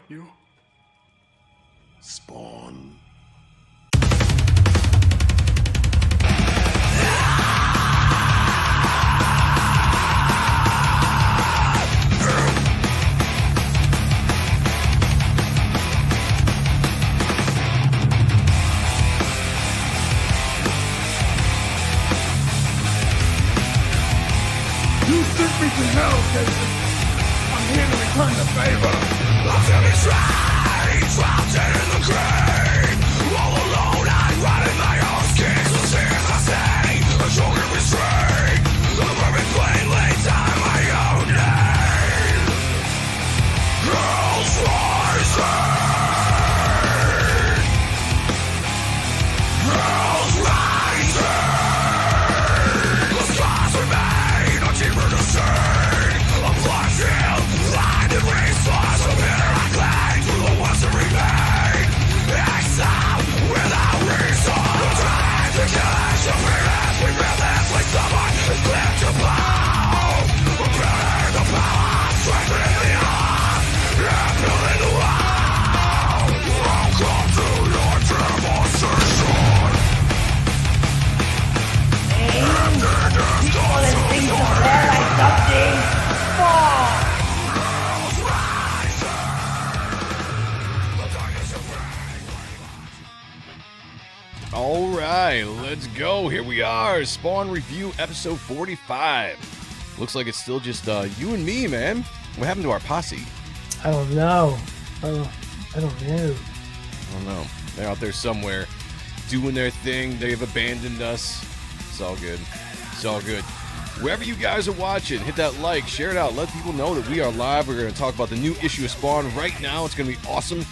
you? Spawn. You sent me to hell, Jason. I'm here to return the favor. I'm feeling strange, trapped in the grave. All alone, I rot in my own skin. So serious I say, a choking restraint. The perfect plainly time my own name. Hell's rising. Hell's rising. The scars remain, a deeper disdain. A black field, blinded response. A bitter I cling to the ones that remain. Exile without reason. The time to catch the feelings. We build this like someone is clear to blow. We're building the power, strengthening the arm. Yeah, building the wall. Welcome to your demonstration. People and things of there like something. Fall. All right, let's go. Here we are, Spawn Review episode 45. Looks like it's still just you and me, man. What happened to our posse? I don't know. I don't know. I don't know. They're out there somewhere doing their thing. They've abandoned us. It's all good. It's all good. Wherever you guys are watching, hit that like, share it out, let people know that we are live. We're going to talk about the new issue of Spawn right now. It's going to be awesome.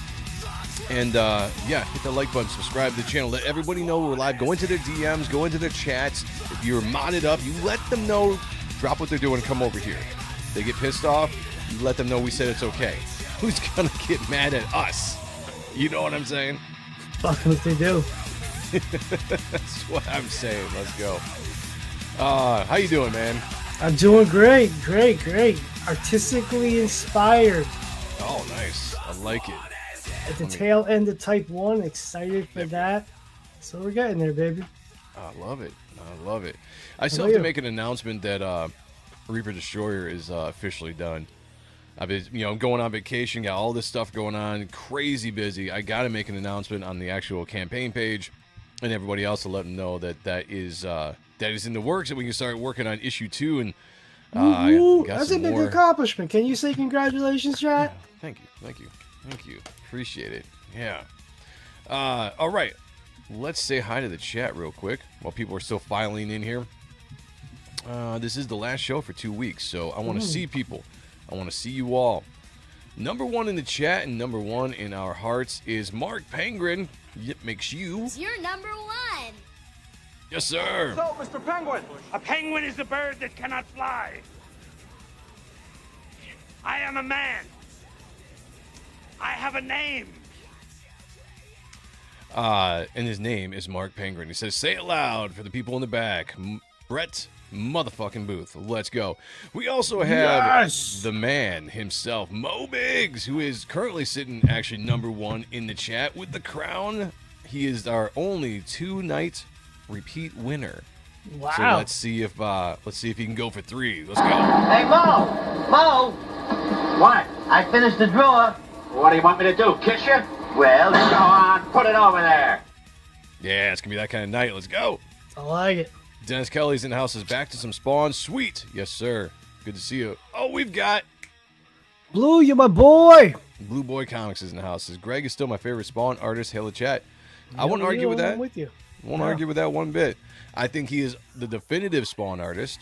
And yeah, hit the like button, subscribe to the channel, let everybody know we're live. Go into their DMs, go into their chats. If you're modded up, you let them know, drop what they're doing, come over here. They get pissed off, you let them know we said it's okay. Who's going to get mad at us? You know what I'm saying? Fucking what they do. That's what I'm saying. Let's go. How you doing, man? I'm doing great. Artistically inspired. Oh, nice. I like it. At the tail end of Type 1, excited for that. So we're getting there, baby. I love it. I love it. I still have to make an announcement that Reaper Destroyer is officially done. I've been, I'm going on vacation, got all this stuff going on, crazy busy. I got to make an announcement on the actual campaign page, and everybody else to let them know that is in the works, and we can start working on issue 2. And that's a big accomplishment. Can you say congratulations, chat? Thank you. Appreciate it. Yeah. All right. Let's say hi to the chat real quick while people are still filing in here. This is the last show for 2 weeks, so I want to see people. I want to see you all. Number 1 in the chat and number 1 in our hearts is Mark Penguin. It makes you. You're number 1. Yes, sir. So, Mr. Penguin, a penguin is a bird that cannot fly. I am a man. I have a name. And his name is Mark Penguin. He says, say it loud for the people in the back. Brett motherfucking Booth. Let's go. We also have the man himself, Mo Biggs, who is currently sitting actually number 1 in the chat with the crown. He is our only 2-night repeat winner. Wow. So let's see if he can go for 3. Let's go. Hey, Mo! What? I finished the drawer. What do you want me to do, kiss you? Well, then go on, put it over there. Yeah, it's going to be that kind of night. Let's go. I like it. Dennis Kelly's in the house, is back to some Spawn. Sweet. Yes, sir. Good to see you. Oh, we've got Blue, you my boy. Blue Boy Comics is in the house. Says Greg is still my favorite Spawn artist. Hail the chat. I won't argue with that. I'm with you. Won't argue with that one bit. I think he is the definitive Spawn artist.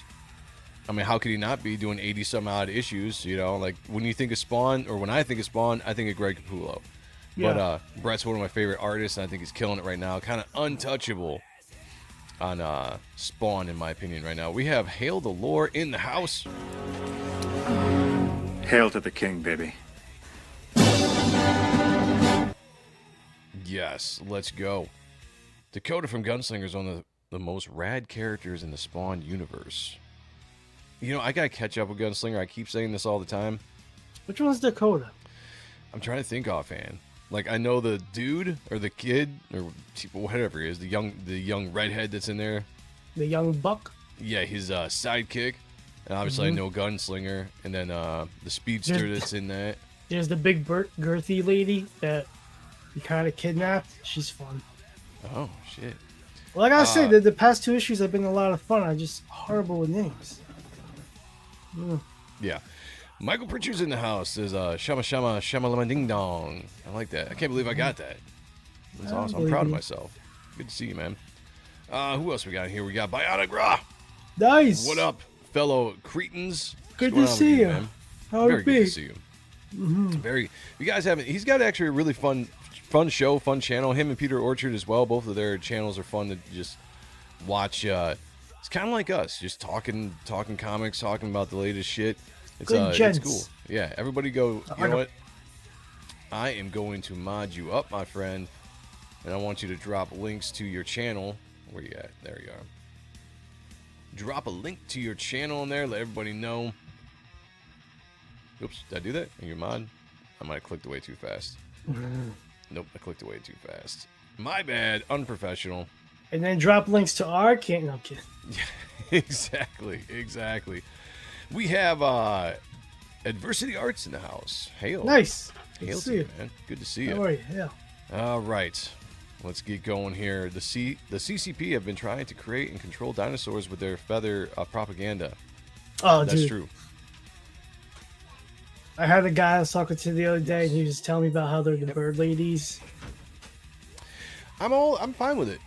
I mean, how could he not be doing 80 some odd issues? Like when you think of Spawn, or when I think of Spawn, I think of Greg Capullo. Yeah. But Brett's one of my favorite artists, and I think he's killing it right now. Kind of untouchable on Spawn, in my opinion, right now. We have Hail the Lore in the house. Hail to the king, baby. Yes, let's go. Dakota from Gunslinger is one of the most rad characters in the Spawn universe. I gotta catch up with Gunslinger. I keep saying this all the time. Which one's Dakota? I'm trying to think offhand. Like, I know the dude or the kid or whatever he is, the young redhead that's in there. The young buck. Yeah, his sidekick. And obviously, I know Gunslinger. And then the speedster that's in that. There's the big girthy lady that he kind of kidnapped. She's fun. Oh, shit. Well, I gotta say, the past 2 issues have been a lot of fun. I'm just horrible with names. Yeah. Michael Pritchard's in the house. There's Shama Ding Dong. I like that. I can't believe I got that. That's awesome. I'm proud of myself. Good to see you, man. Who else we got here? We got Bionic Raw. Nice. What up, fellow Cretans? Good to see you. Man? How Very it good be? to see you. Very. You guys haven't. He's got actually a really fun show, fun channel. Him and Peter Orchard as well. Both of their channels are fun to just watch. It's kind of like us, just talking comics, talking about the latest shit. It's cool. Yeah, everybody go. You know what? I am going to mod you up, my friend, and I want you to drop links to your channel. Where you at? There you are. Drop a link to your channel in there. Let everybody know. Oops, did I do that in your mod? I might have clicked away too fast. Nope, I clicked away too fast. My bad. Unprofessional. And then drop links to our can. No, I'm kidding. Exactly. We have Adversity Arts in the house. Hail. Nice. Good Hail to see to you, you. man. Good to see you. How are you? Yeah. All right. Let's get going here. The CCP have been trying to create and control dinosaurs with their feather propaganda. Oh, That's dude. true. I had a guy I was talking to the other day, and he was telling me about how they're the bird ladies. I'm fine with it.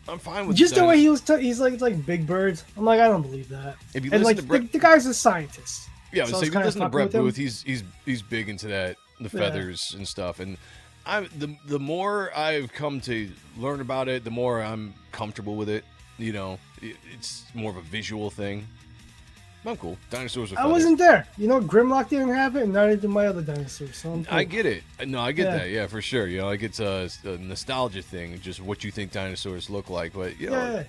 I'm fine with Just the way he was, he's like, it's like big birds. I'm like, I don't believe that. If you and listen like to Brett, the guy's a scientist. yeah, so so I if was you kinda listen to fucking Brett with him. Booth, he's big into that, the feathers and stuff. And the more I've come to learn about it, the more I'm comfortable with it. You know, it's more of a visual thing. I'm cool. Dinosaurs with I feathers. wasn't there. You know, Grimlock didn't have it, and neither did my other dinosaurs. So I'm cool. I get it. No, I get Yeah. that. Yeah, for sure. You know, like it's a nostalgia thing, just what you think dinosaurs look like. But you know, Yeah.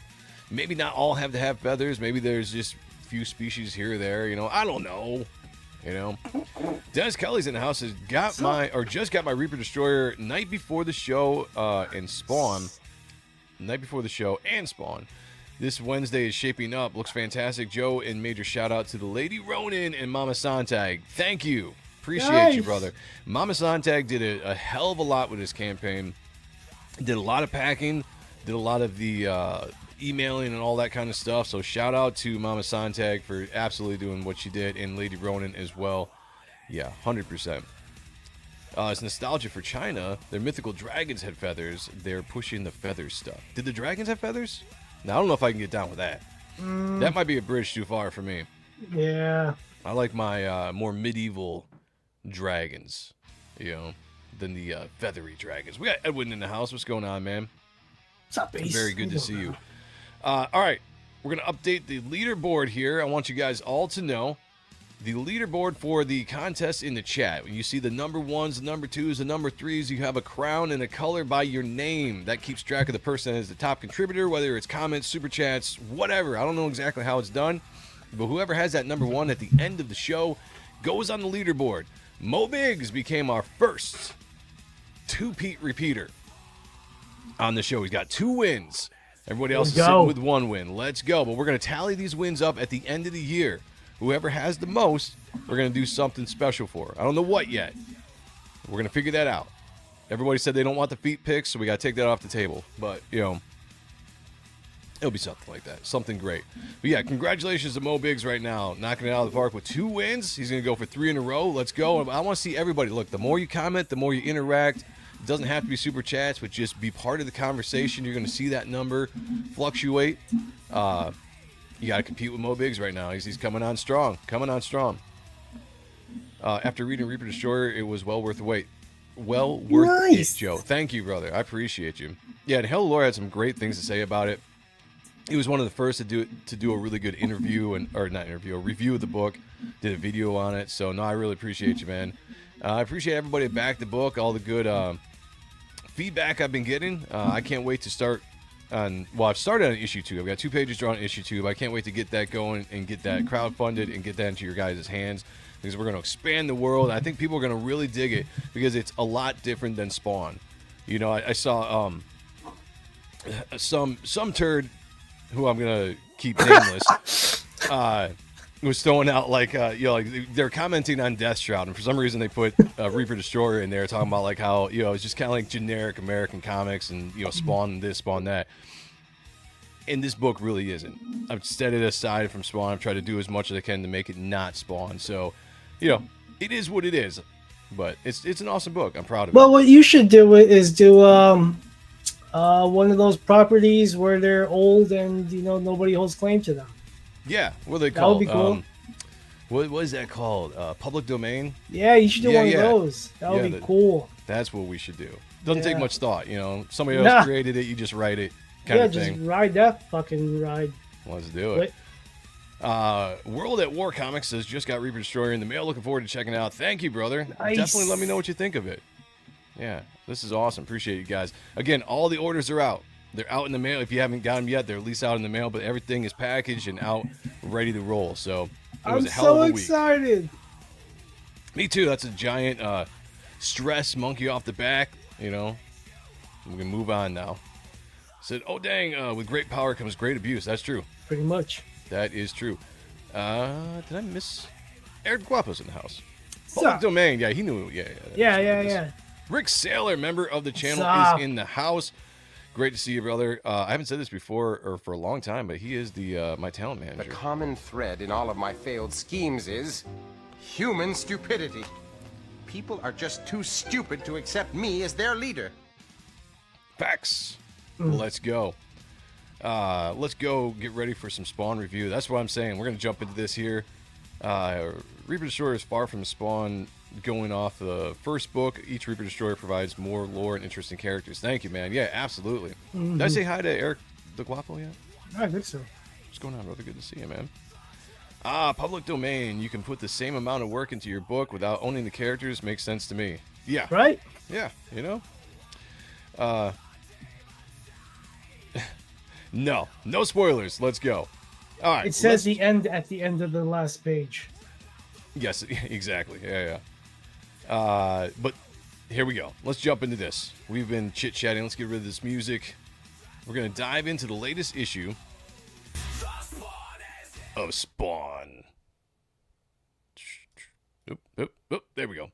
maybe not all have to have feathers. Maybe there's just a few species here or there. You know, I don't know. You know, Dennis Kelly's in the house. Has got just got my Reaper Destroyer night before the show and Spawn. Night before the show and Spawn. This Wednesday is shaping up. Looks fantastic. Joe, and major shout out to the Lady Ronin and Mama Sonntag. Thank you. Appreciate you, Nice. brother. Mama Sonntag did a hell of a lot with this campaign. Did a lot of packing. Did a lot of the emailing and all that kind of stuff. So shout out to Mama Sonntag for absolutely doing what she did, and Lady Ronin as well. Yeah, 100%. It's nostalgia for China. Their mythical dragons had feathers. They're pushing the feather stuff. Did the dragons have feathers? Now, I don't know if I can get down with that. That might be a bridge too far for me. Yeah. I like my more medieval dragons, you know, than the feathery dragons. We got Edwin in the house. What's going on, man? What's up, Ace? Very good to see you. All right, we're going to update the leaderboard here. I want you guys all to know the leaderboard for the contest in the chat. When you see the number ones, the number twos, the number threes, you have a crown and a color by your name. That keeps track of the person that is the top contributor, whether it's comments, super chats, whatever. I don't know exactly how it's done, but whoever has that number one at the end of the show goes on the leaderboard. Mo Biggs became our first two-peat repeater on the show. He's got 2 wins. Everybody else is sitting with 1 win. Let's go. But we're going to tally these wins up at the end of the year. Whoever has the most, we're going to do something special for. I don't know what yet. We're going to figure that out. Everybody said they don't want the feet picks, so we got to take that off the table. But, you know, it'll be something like that. Something great. But, yeah, congratulations to Mo Biggs right now. Knocking it out of the park with 2 wins. He's going to go for 3 in a row. Let's go. I want to see everybody. Look, the more you comment, the more you interact. It doesn't have to be super chats, but just be part of the conversation. You're going to see that number fluctuate. You got to compete with Mo Biggs right now. He's coming on strong. After reading Reaper Destroyer, it was well worth the wait. Well worth it, Joe. Thank you, brother. I appreciate you. Yeah, and Hell Lore had some great things to say about it. He was one of the first to do a really good interview, a review of the book. Did a video on it. So, no, I really appreciate you, man. I appreciate everybody that backed the book, all the good feedback I've been getting. I can't wait to start I've started on issue 2. I've got 2 pages drawn on issue 2, but I can't wait to get that going and get that crowdfunded and get that into your guys' hands, because we're going to expand the world. I think people are going to really dig it because it's a lot different than Spawn. You know, I saw some turd who I'm going to keep nameless was throwing out like they're commenting on Death Shroud, and for some reason they put Reaper Destroyer in there, talking about like how it's just kind of like generic American comics and Spawn this, Spawn that. And this book really isn't. I've set it aside from Spawn. I've tried to do as much as I can to make it not Spawn. So, it is what it is. But it's an awesome book. I'm proud of it. Well, what you should do is do one of those properties where they're old and nobody holds claim to them. Yeah, what are they That called? would be cool. What is that called? Public domain? Yeah, you should do one of those. That would be cool. That's what we should do. Doesn't take much thought, Somebody else created it, you just write it, kind of thing. Just ride that fucking ride. Let's do it. World at War Comics says, just got Reaper Destroyer in the mail. Looking forward to checking it out. Thank you, brother. Nice. Definitely let me know what you think of it. Yeah, this is awesome. Appreciate you guys. Again, all the orders are out. They're out in the mail. If you haven't got them yet, they're at least out in the mail, but everything is packaged and out, ready to roll. So it was a hell of a week. I'm so excited. Me too. That's a giant stress monkey off the back. We can move on now. Said, oh, dang, with great power comes great abuse. That's true. Pretty much. That is true. Did I miss? Eric Guapo's in the house. Sup? Public domain. Yeah, he knew. Yeah. Rick Saylor, member of the channel, Sup? is in the house. Great to see you, brother. I haven't said this before or for a long time, but he is my talent manager. The common thread in all of my failed schemes is human stupidity. People are just too stupid to accept me as their leader. Facts. Let's go. Let's go get ready for some Spawn review. That's what I'm saying. We're going to jump into this here. Reaper Destroyer is far from Spawn. Going off the first book, each Reaper Destroyer provides more lore and interesting characters. Thank you, man. Yeah, absolutely. Did I say hi to Eric the Guapo yet? I think so. What's going on, brother? Good to see you, man. Public domain. You can put the same amount of work into your book without owning the characters. Makes sense to me. Yeah. Right? Yeah, No spoilers. Let's go. All right. It says the end at the end of the last page. Yes, exactly. Yeah. But here we go. Let's jump into this. We've been chit-chatting. Let's get rid of this music. We're going to dive into the latest issue of Spawn. Oop, there we go.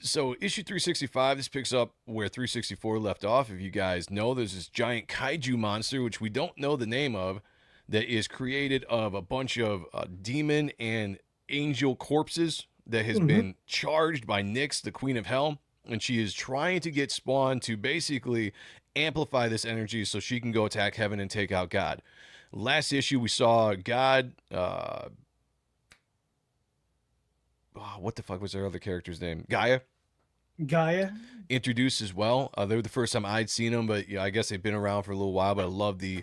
So issue 365, this picks up where 364 left off. If you guys know, there's this giant kaiju monster, which we don't know the name of, that is created of a bunch of demon and angel corpses that has been charged by Nyx, the Queen of Hell, and she is trying to get Spawn to basically amplify this energy so she can go attack heaven and take out God. Last issue, we saw God... what the fuck was their other character's name? Gaia introduced as well. They were the first time I'd seen them, but I guess they've been around for a little while. But I love the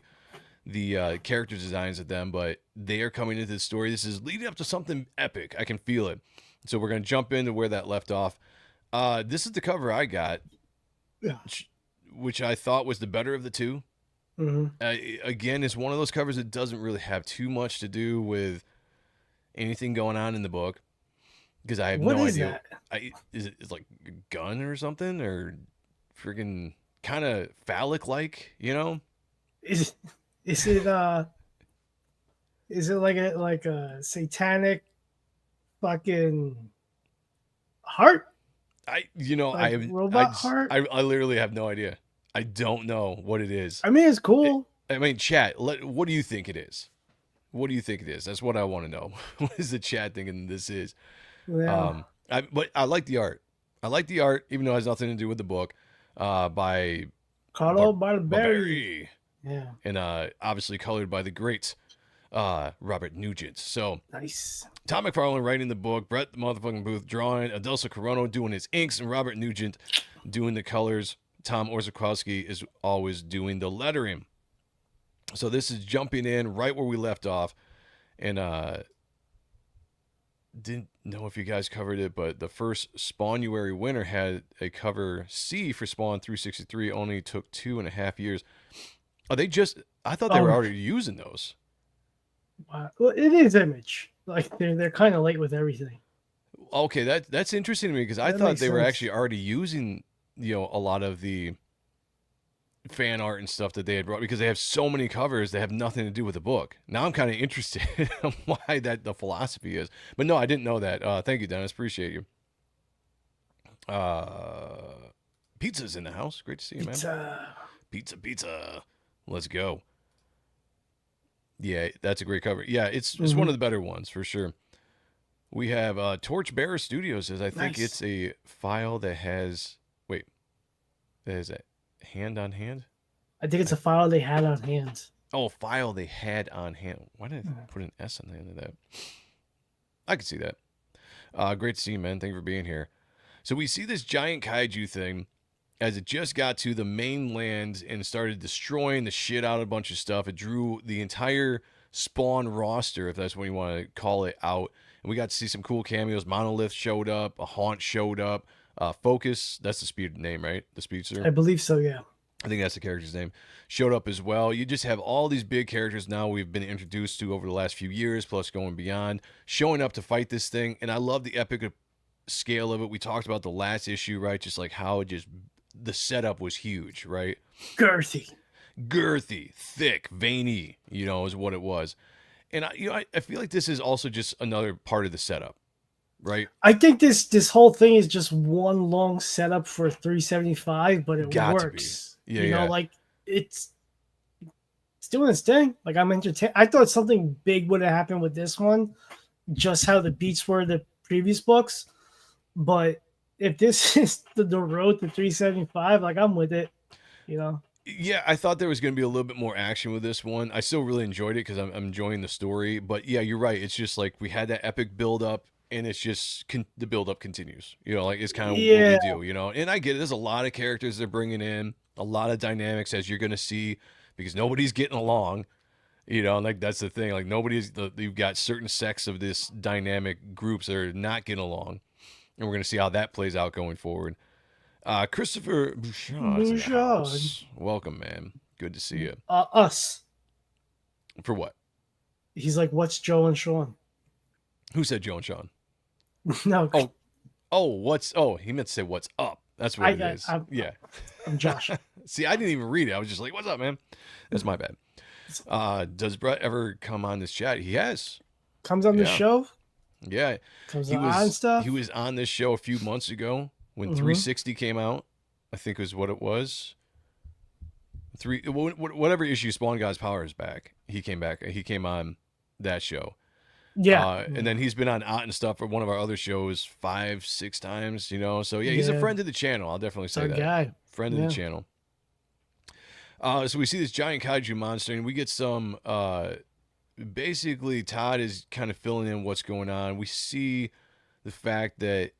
character designs of them. But they are coming into the story. This is leading up to something epic. I can feel it. So we're gonna jump into where that left off. This is the cover I got, which I thought was the better of the two. Again, it's one of those covers that doesn't really have too much to do with anything going on in the book. Because I have no idea. Is it like a gun or something, or freaking kind of phallic-like? Is it like a satanic fucking heart? Robot heart. I literally have no idea. I don't know what it is. I mean, it's cool. Chat. What do you think it is? What do you think it is? That's what I want to know. What is the chat thinking this is? Yeah. But I like the art. I like the art, even though it has nothing to do with the book. By Carlo Barberi. Yeah. And obviously colored by the great Robert Nugent. So nice. Tom McFarlane writing the book, Brett the motherfucking Booth drawing, Adelso Corono doing his inks, and Robert Nugent doing the colors. Tom Orzechowski is always doing the lettering. So this is jumping in right where we left off. And know if you guys covered it, but the first Spawnuary winner had a cover C for Spawn 363. Only took 2.5 years. Are they just? I thought they were already using those. Wow. Well, it is Image. Like they're kind of late with everything. Okay, that's interesting to me because I That thought makes they were sense. actually already using, a lot of the fan art and stuff that they had brought because they have so many covers that have nothing to do with the book. Now I'm kind of interested in why the philosophy is. But no, I didn't know that. Thank you, Dennis. Appreciate you. Pizza's in the house. Great to see you, man. Pizza. Let's go. Yeah, that's a great cover. Yeah, it's one of the better ones for sure. We have Torchbearer Studios says, I think it's a file that has, that is a hand on hand? I think it's a file they had on hand. Oh, file they had on hand. Why did I put an S on the end of that? I can see that. Great to see you, man. Thank you for being here. So we see this giant kaiju thing as it just got to the mainland and started destroying the shit out of a bunch of stuff. It drew the entire Spawn roster, if that's what you want to call it, out. And we got to see some cool cameos. Monolith showed up. A Haunt showed up. Focus, that's the speed name, right? The speedster? I believe so, yeah. I think that's the character's name. Showed up as well. You just have all these big characters now we've been introduced to over the last few years, plus going beyond, showing up to fight this thing. And I love the epic scale of it. We talked about the last issue, right? Just like how the setup was huge, right? Girthy, thick, veiny, is what it was. And I feel like this is also just another part of the setup, right? I think this whole thing is just one long setup for 375, but it works. Yeah, like it's doing its thing. Like I'm entertained. I thought something big would have happened with this one, just how the beats were the previous books. But if this is the road to 375, like I'm with it, Yeah, I thought there was going to be a little bit more action with this one. I still really enjoyed it because I'm enjoying the story. But yeah, you're right. It's just like we had that epic build up, and it's just the build up continues. Like it's kind of what we do. And I get it. There's a lot of characters they're bringing in, a lot of dynamics as you're going to see because nobody's getting along. Like that's the thing. Like you've got certain sects of this dynamic groups that are not getting along, and we're going to see how that plays out going forward. Christopher Bouchard. Welcome, man. Good to see you. Us. For what? He's like, what's Joe and Sean? Who said Joe and Sean? No. He meant to say what's up. That's what it is. I'm Josh. See, I didn't even read it. I was just like, what's up, man? That's my bad. Does Brett ever come on this chat? He has. Comes on the show? Yeah. Comes on stuff? He was on this show a few months ago. When 360 came out, I think was what it was. Whatever issue Spawn God's Power is back. He came back. He came on that show. Yeah. And then he's been on Ott and stuff for one of our other shows 5-6 times, So yeah, he's a friend of the channel. I'll definitely say that. Guy. Friend of the channel. So we see this giant kaiju monster, and we get some. Basically, Todd is kind of filling in what's going on. We see the fact that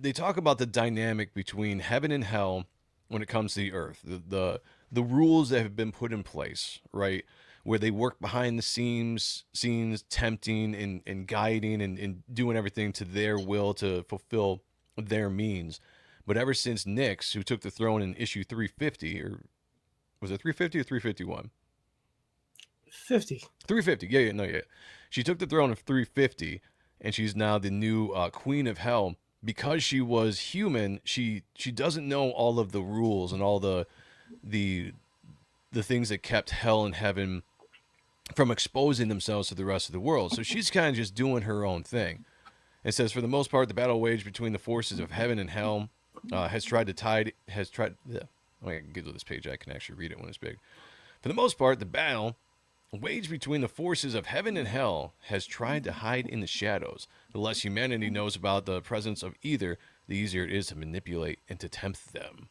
they talk about the dynamic between heaven and hell when it comes to the earth, the rules that have been put in place, right? Where they work behind the scenes, tempting and guiding and doing everything to their will to fulfill their means. But ever since Nyx, who took the throne in issue 350, or was it 350 or 351? 50. 350, yeah. She took the throne of 350, and she's now the new queen of hell. Because she was human, she doesn't know all of the rules and all the things that kept hell and heaven from exposing themselves to the rest of the world. So she's kind of just doing her own thing. It says, for the most part, the battle waged between the forces of heaven and hell has tried. Let me get to this page. I can actually read it when it's big. For the most part, the battle waged between the forces of heaven and hell has tried to hide in the shadows. The less humanity knows about the presence of either, the easier it is to manipulate and to tempt them.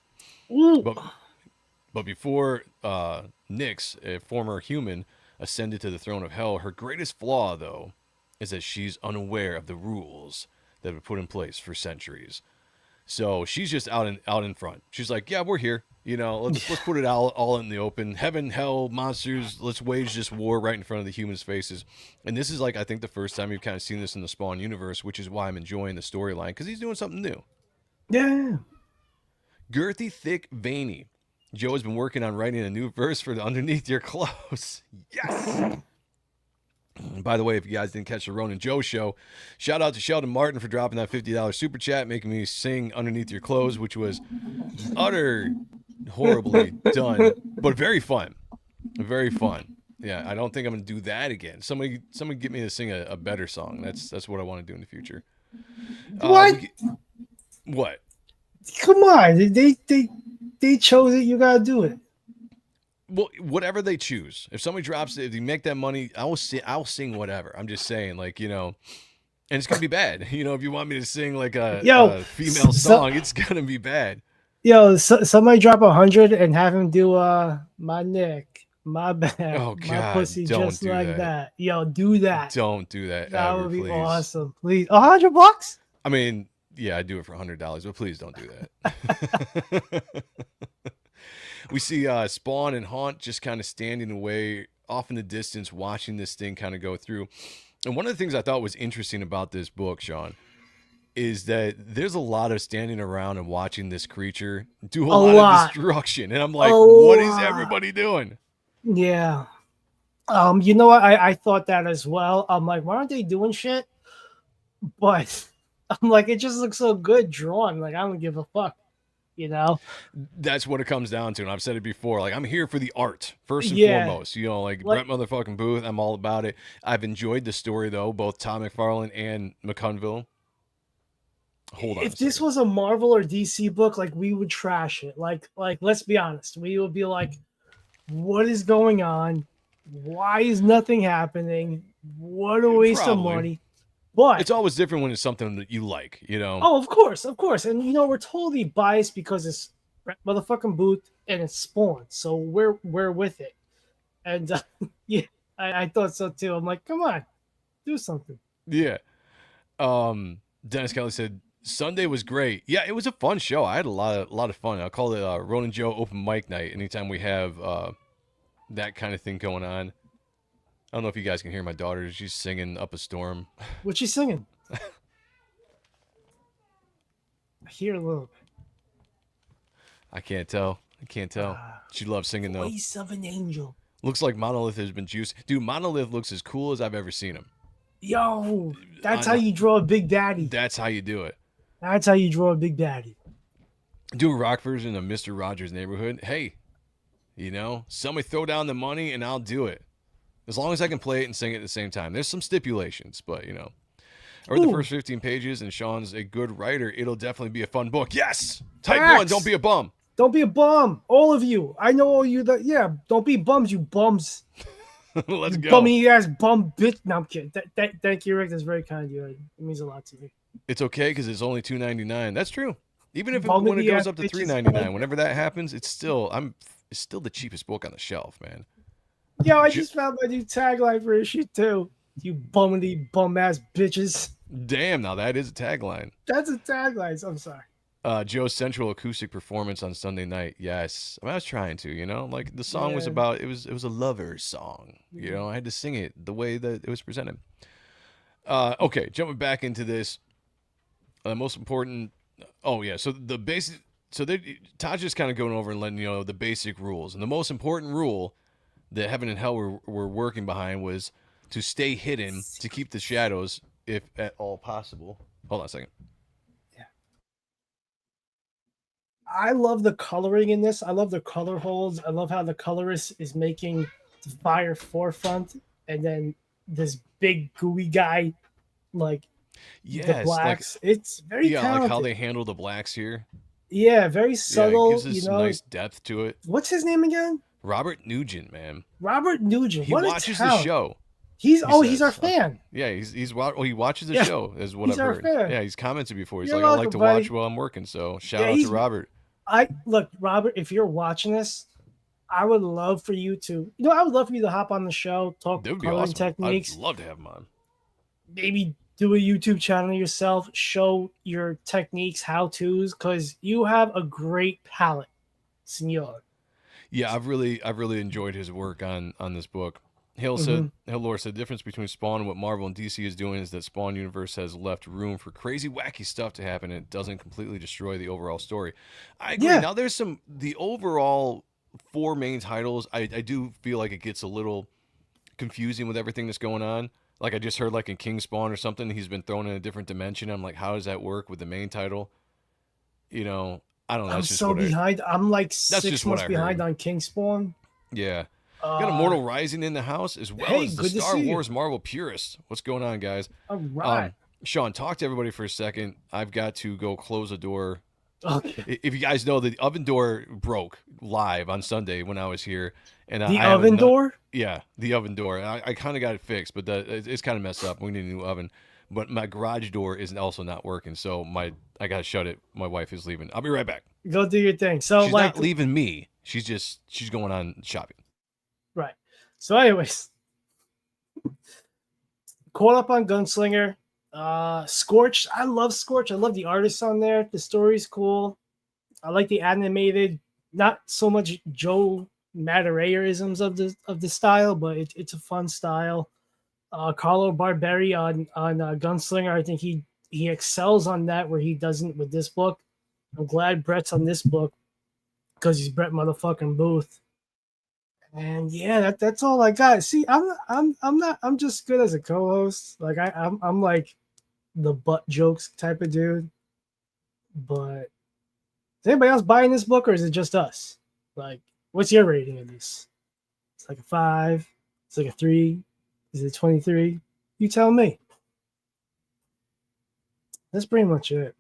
But before Nyx, a former human, ascended to the throne of hell, her greatest flaw, though, is that she's unaware of the rules that have been put in place for centuries. So she's just out in front. She's like, yeah, we're here. Let's put it all in the open. Heaven, hell, monsters. Let's wage this war right in front of the humans' faces. And this is like, I think, the first time you've kind of seen this in the Spawn universe, which is why I'm enjoying the storyline, because he's doing something new. Yeah. Girthy, thick, veiny. Joe has been working on writing a new verse for the Underneath Your Clothes. Yes! By the way, if you guys didn't catch the Ronan Joe show, shout out to Sheldon Martin for dropping that $50 super chat, making me sing Underneath Your Clothes, which was horribly done, but very fun. Very fun. Yeah, I don't think I'm going to do that again. Somebody get me to sing a better song. That's what I want to do in the future. What? What? Come on. They chose it. You got to do it. Well, whatever they choose. If somebody drops it, if you make that money, I'll sing whatever. I'm just saying, like, and it's going to be bad. If you want me to sing like a female song, it's going to be bad. Somebody drop 100 and have him do my neck, my back, my pussy, just like that. Yo, do that. Don't do that. That would be please. awesome. Please, $100. I mean, yeah, I do it for $100, but please don't do that. We see Spawn and Haunt just kind of standing away off in the distance, watching this thing kind of go through. And one of the things I thought was interesting about this book, Sean, is that there's a lot of standing around and watching this creature do a lot of destruction. And I'm like, what is everybody doing? Yeah. You know what? I thought that as well. I'm like, why aren't they doing shit? But I'm like, it just looks so good drawn. Like, I don't give a fuck. That's what it comes down to. And I've said it before. Like, I'm here for the art first and foremost. Like Brett motherfucking Booth, I'm all about it. I've enjoyed the story though, both Tom McFarlane and McConville. Hold on. If this was a Marvel or DC book, like, we would trash it. Like let's be honest. We would be like, what is going on? Why is nothing happening? What a waste of money. But it's always different when it's something that you like, Oh, of course. And we're totally biased because it's motherfucking Booth and it's Spawn, so we're with it. And I thought so too. I'm like, come on, do something. Yeah. Dennis Kelly said Sunday was great. Yeah, it was a fun show. I had a lot of fun. I call it Ronan Joe open mic night. Anytime we have that kind of thing going on. I don't know if you guys can hear my daughter. She's singing Up a Storm. What's she singing? I hear a little bit. I can't tell. She loves singing, though. Voice of an angel. Looks like Monolith has been juiced. Dude, Monolith looks as cool as I've ever seen him. Yo, that's how you draw a big daddy. That's how you do it. That's how you draw a big daddy. Do a rock version of Mr. Rogers' Neighborhood. Hey, somebody throw down the money and I'll do it. As long as I can play it and sing it at the same time. There's some stipulations, but, I read the first 15 pages, and Sean's a good writer. It'll definitely be a fun book. Yes! Type 1, don't be a bum. Don't be a bum. All of you. I know all you. Don't be bums, you bums. Let's go. Bummy-ass bum bitch. No, I'm kidding. Thank you, Rick. That's very kind of you. It means a lot to me. It's okay, because it's only $2.99. That's true. Even if when it goes up to $3.99, whenever that happens, it's still the cheapest book on the shelf, man. Yo, I just found my new tagline for issue 2. You bummity bum-ass bitches. Damn, now that is a tagline. That's a tagline. So I'm sorry. Joe's central acoustic performance on Sunday night. Yes. I was trying to, like the song was about, it was a lover's song. I had to sing it the way that it was presented. Okay, jumping back into this. Most important. Oh, yeah. So the basic. So Todd's just kind of going over and letting you know the basic rules. And the most important rule that Heaven and Hell were working behind was to stay hidden, to keep the shadows, if at all possible. Hold on a second. Yeah. I love the coloring in this. I love the color holds. I love how the colorist is making the fire forefront, and then this big gooey guy, like the blacks. It's very talented. Like how they handle the blacks here. Yeah, very subtle. Yeah, it gives this nice depth to it. What's his name again? Robert Nugent, man. Robert Nugent. He watches the show. He's our fan. Yeah, he watches the show, is what I've heard. Fan. Yeah, he's commented before. He's like, I like to watch while I'm working. So shout out to Robert. Look, Robert, if you're watching this, I would love for you to, hop on the show, talk coloring techniques. I'd love to have him on. Maybe do a YouTube channel yourself, show your techniques, how-tos, because you have a great palette, senor. Yeah, I've really enjoyed his work on this book. Hale Lore said the difference between Spawn and what Marvel and DC is doing is that Spawn universe has left room for crazy, wacky stuff to happen, and it doesn't completely destroy the overall story. I agree. Yeah. Now there's the overall 4 main titles. I do feel like it gets a little confusing with everything that's going on. Like I just heard, like in King Spawn or something, he's been thrown in a different dimension. I'm like, how does that work with the main title? You know, I don't know. I'm That's just so behind. I'm like just 6 what months I behind heard. on King Spawn. Yeah. Got Immortal Rising in the house, as well Hey, as the good to Star see you. Wars Marvel purist. What's going on, guys? All right. Sean, talk to everybody for a second. I've got to go close a door. Okay. If you guys know, the oven door broke live on Sunday when I was here, and The I have oven door? Yeah, the oven door. I kind of got it fixed, but it's kind of messed up. We need a new oven. But my garage door is also not working, so I got to shut it. My wife is leaving. I'll be right back. Go do your thing. So She's like not leaving me. She's going on shopping. right. So anyways, caught up on Gunslinger. Scorch. I love Scorch. I love the artists on there. The story's cool. I like the animated, not so much Joe Madureira-isms of the style, but it's a fun style. Carlo Barberi on Gunslinger, I think he excels on that where he doesn't with this book. I'm glad Brett's on this book because he's Brett motherfucking Booth. And yeah, that's all I got. See, I'm just good as a co-host. Like I'm like the butt jokes type of dude. But is anybody else buying this book, or is it just us? Like, what's your rating of this? It's like a 5. It's like a 3. Is it 23? You tell me. That's pretty much it.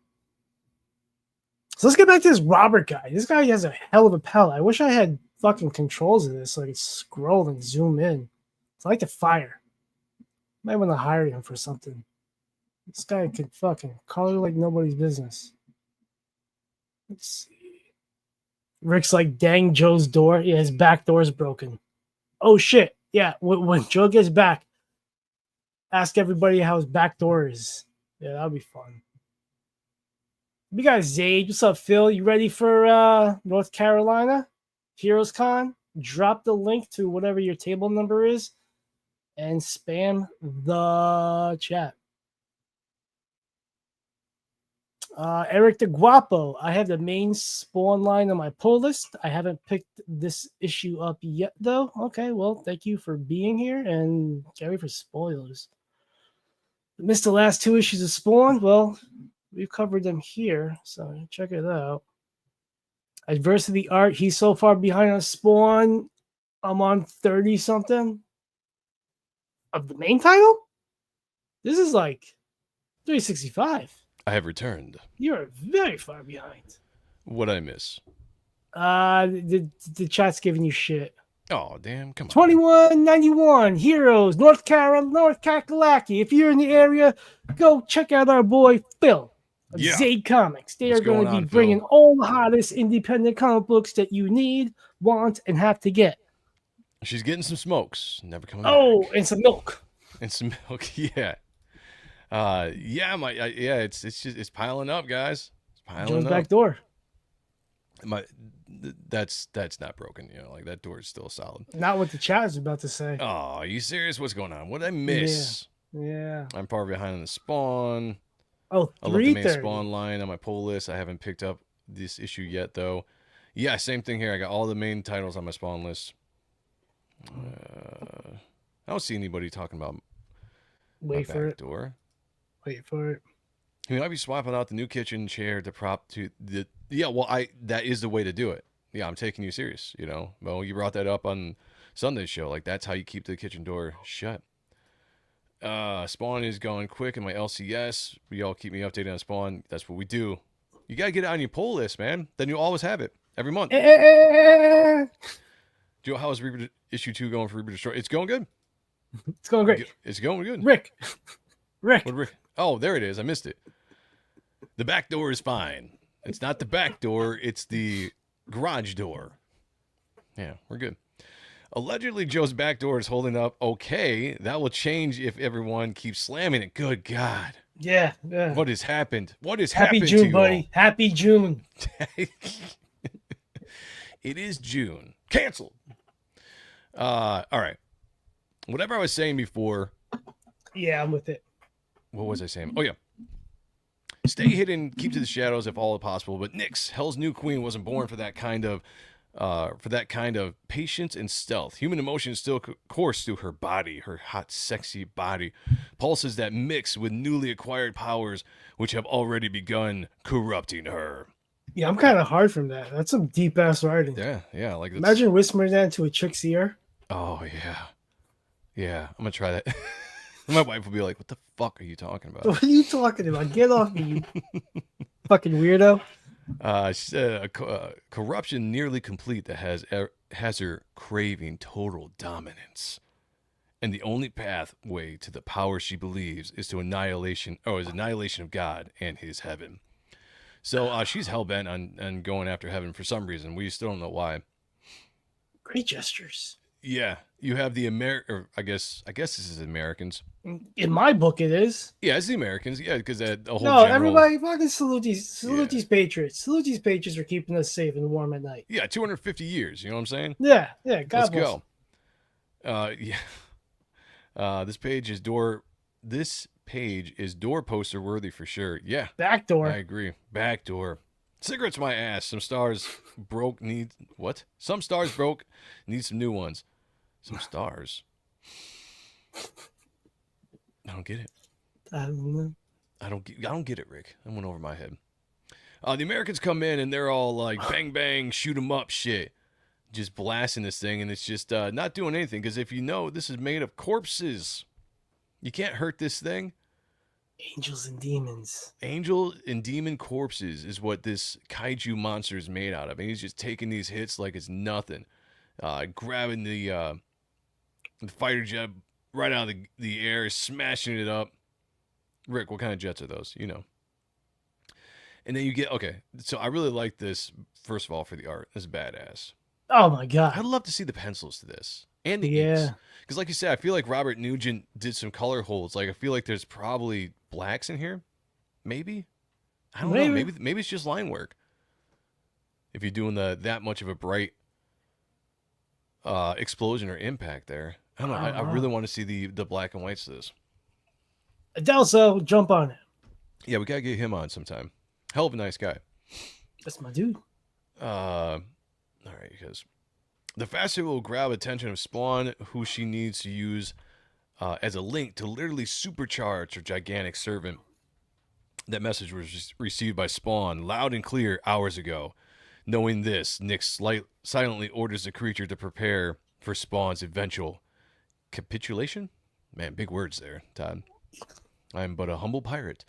So let's get back to this Robert guy. This guy has a hell of a palette. I wish I had fucking controls of this so I could scroll and zoom in. It's like the fire. Might want to hire him for something. This guy could fucking color like nobody's business. Let's see. Rick's like, dang, Joe's door. Yeah, his back door's broken. Oh shit. Yeah, when Joe gets back, ask everybody how his back door is. Yeah, that'll be fun. We got Zayd. What's up, Phil? You ready for North Carolina? Heroes Con? Drop the link to whatever your table number is and spam the chat. Eric the Guapo. I have the main Spawn line on my pull list. I haven't picked this issue up yet, though. Okay, well, thank you for being here and Gary for spoilers. Missed the last 2 issues of Spawn. Well, we've covered them here, so check it out. Adversity art. He's so far behind on Spawn. I'm on 30 something of the main title. This is like 365. I have returned. You're very far behind. What'd I miss? The chat's giving you shit. Oh, damn. Come on. 2191 Heroes, North Kakalaki. If you're in the area, go check out our boy Phil of Yeah. Zayd Comics. They What's are going going to be on, bringing Phil? all the hottest independent comic books that you need, want, and have to get. She's getting some smokes. Never coming Oh, back. and some milk. And some milk. Yeah. It's piling up, guys. It's piling Joe's up. back door. That's not broken, you know, like that door is still solid. Not what the chat is about to say. Oh, are you serious? What's going on? What did I miss? Yeah. I'm far behind on the Spawn. Oh, I love the main 330. Spawn line on my pull list. I haven't picked up this issue yet, though. Yeah, same thing here. I got all the main titles on my Spawn list. I don't see anybody talking about Wait my for back it. door. Wait for it. I mean, I'd be swapping out the new kitchen chair to prop to the. Yeah, well, that is the way to do it. Yeah, I'm taking you serious. You know, well, you brought that up on Sunday's show. Like that's how you keep the kitchen door shut. Spawn is going quick in my LCS. Y'all keep me updated on Spawn. That's what we do. You gotta get it on your pull list, man. Then you'll always have it every month. Joe, how is Reaper issue 2 going for Reaper Destroy? It's going good. It's going great. It's going good. Rick. What, Rick? Oh, there it is. I missed it. The back door is fine. It's not the back door. It's the garage door. Yeah, we're good. Allegedly, Joe's back door is holding up okay. That will change if everyone keeps slamming it. Good God. Yeah. What has happened? What has Happy happened to June, you buddy. Happy June. all? It is June. Canceled. All right. Whatever I was saying before. Yeah, I'm with it. What was I saying? Oh, yeah. Stay hidden, keep to the shadows if all possible. But Nyx, Hell's new queen, wasn't born for that kind of patience and stealth. Human emotions still course through her body, her hot, sexy body. Pulses that mix with newly acquired powers, which have already begun corrupting her. Yeah, I'm kind of hard from that. That's some deep ass writing. Yeah. Like Imagine whispering that into a chick's ear. Oh yeah. I'm gonna try that. My wife will be like, "What the fuck are you talking about?" What are you talking about? Get off me, you fucking weirdo. She said, corruption nearly complete that has her craving total dominance. And the only pathway to the power she believes is annihilation of God and his heaven. So she's hell-bent on going after heaven for some reason. We still don't know why. Great gestures. Yeah. You have the I guess this is Americans. In my book, it is. Yeah, it's the Americans. Yeah, because the whole No, general... everybody fucking salute these patriots. Salute these patriots for keeping us safe and warm at night. Yeah, 250 years. You know what I'm saying? Yeah. God Let's bless. Go. Yeah. This page is doorposter worthy for sure. Yeah. Back door. I agree. Back door. Cigarettes my ass. Some stars broke. Some stars broke. Need some new ones. Some stars. I don't get it. I don't know. I don't get it, Rick. That went over my head. The Americans come in and they're all like bang bang, shoot 'em up shit. Just blasting this thing, and it's just not doing anything, because if you know, this is made of corpses. You can't hurt this thing. Angels and demons. Angel and demon corpses is what this kaiju monster is made out of. And he's just taking these hits like it's nothing. Grabbing the fighter jet right out of the air, smashing it up. Rick, what kind of jets are those? You know. And then you get, okay, so I really like this, first of all, for the art. This is badass. Oh my god. I'd love to see the pencils to this. And the inks. Because like you said, I feel like Robert Nugent did some color holds. Like, I feel like there's probably blacks in here. Maybe? I don't know. Maybe it's just line work. If you're doing that much of a bright explosion or impact there. I don't know. I really want to see the black and whites to this. Adelso, jump on it. Yeah, we got to get him on sometime. Hell of a nice guy. That's my dude. All right, because the faster will grab attention of Spawn, who she needs to use as a link to literally supercharge her gigantic servant. That message was received by Spawn loud and clear hours ago. Knowing this, Nyx silently orders the creature to prepare for Spawn's eventual capitulation. Man, big words there, Todd. I'm but a humble pirate.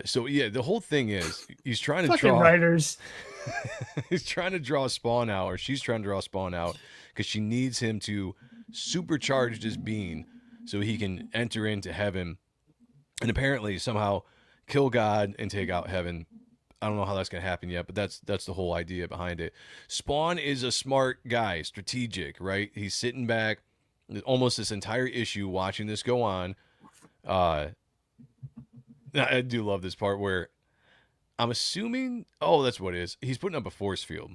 So yeah, the whole thing is he's trying to fucking draw writers. He's trying to draw Spawn out, or she's trying to draw Spawn out, because she needs him to supercharge this being so he can enter into heaven and apparently somehow kill God and take out heaven. I don't know how that's going to happen yet, but that's the whole idea behind it. Spawn is a smart guy, strategic, right? He's sitting back almost this entire issue watching this go on. I do love this part where I'm assuming, that's what it is. He's putting up a force field.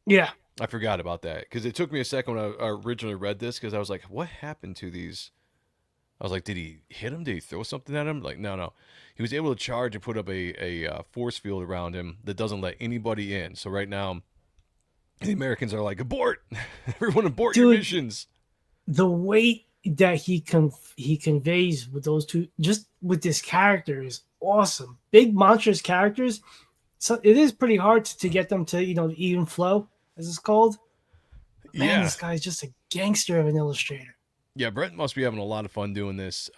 Yeah. I forgot about that because it took me a second when I originally read this, because I was like, what happened to these? I was like, did he hit him? Did he throw something at him? Like, no. He was able to charge and put up a force field around him that doesn't let anybody in. So right now, the Americans are like, abort! Everyone abort your missions. The weight that he conveys with those two, just with this character, is awesome. Big monstrous characters. So it is pretty hard to get them to, even flow, as it's called. Man, this guy's just a gangster of an illustrator. Yeah, Brent must be having a lot of fun doing this.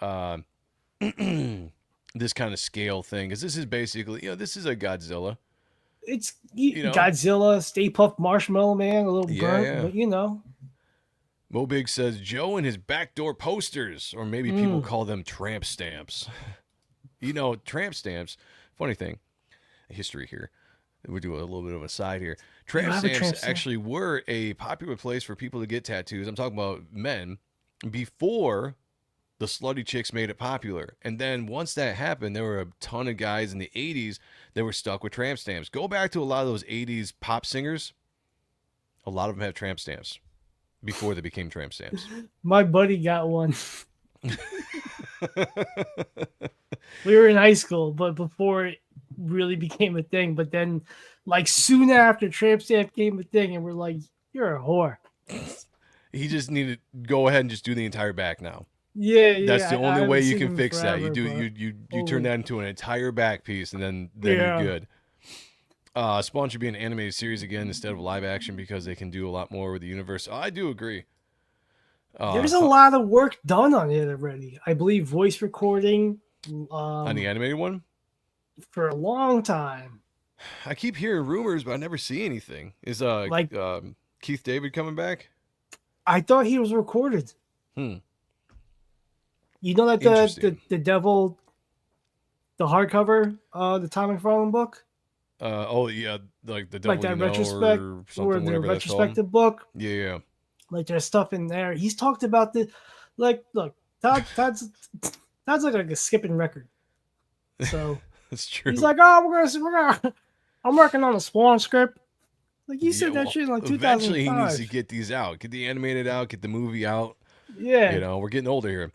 This kind of scale thing, because this is basically, this is a Godzilla. It's Godzilla, Stay Puft Marshmallow Man, a little burnt, but Mo Big says Joe and his backdoor posters, or maybe people call them tramp stamps. Tramp stamps. Funny thing, history here. We do a little bit of a side here. I Tramp have a tramp stamps stamp. actually were a popular place for people to get tattoos. I'm talking about men before the slutty chicks made it popular. And then once that happened, there were a ton of guys in the 80s that were stuck with tramp stamps. Go back to a lot of those 80s pop singers. A lot of them have tramp stamps before they became tramp stamps. My buddy got one. We were in high school, but before it really became a thing. But then, like, soon after, tramp stamp became a thing, and we're like, "You're a whore." He just needed to go ahead and just do the entire back now. Yeah, yeah. That's the only haven't way you seen can him fix that. You forever, do but- you turn Oh. that into an entire back piece, and then Yeah. you're good. Spawn should be an animated series again instead of live action because they can do a lot more with the universe. I do agree. There's a lot of work done on it already. I believe voice recording on the animated one. for a long time. I keep hearing rumors, but I never see anything. Is Like- Keith David coming back? I thought he was recorded. Hmm. You know that Interesting. the devil, the hardcover, the Tom McFarlane book, Oh yeah, like the Devil like that You Know retrospect or or something, the whatever that's called. retrospective book. Yeah. Like there's stuff in there. He's talked about the, like, look, Todd's like a skipping record. So That's true. he's like, oh, we're gonna. I'm working on a Spawn script. Like you said Yeah, that shit in like eventually he needs 2005. to get these out, get the animated out, get the movie out. Yeah, You know, we're getting older here.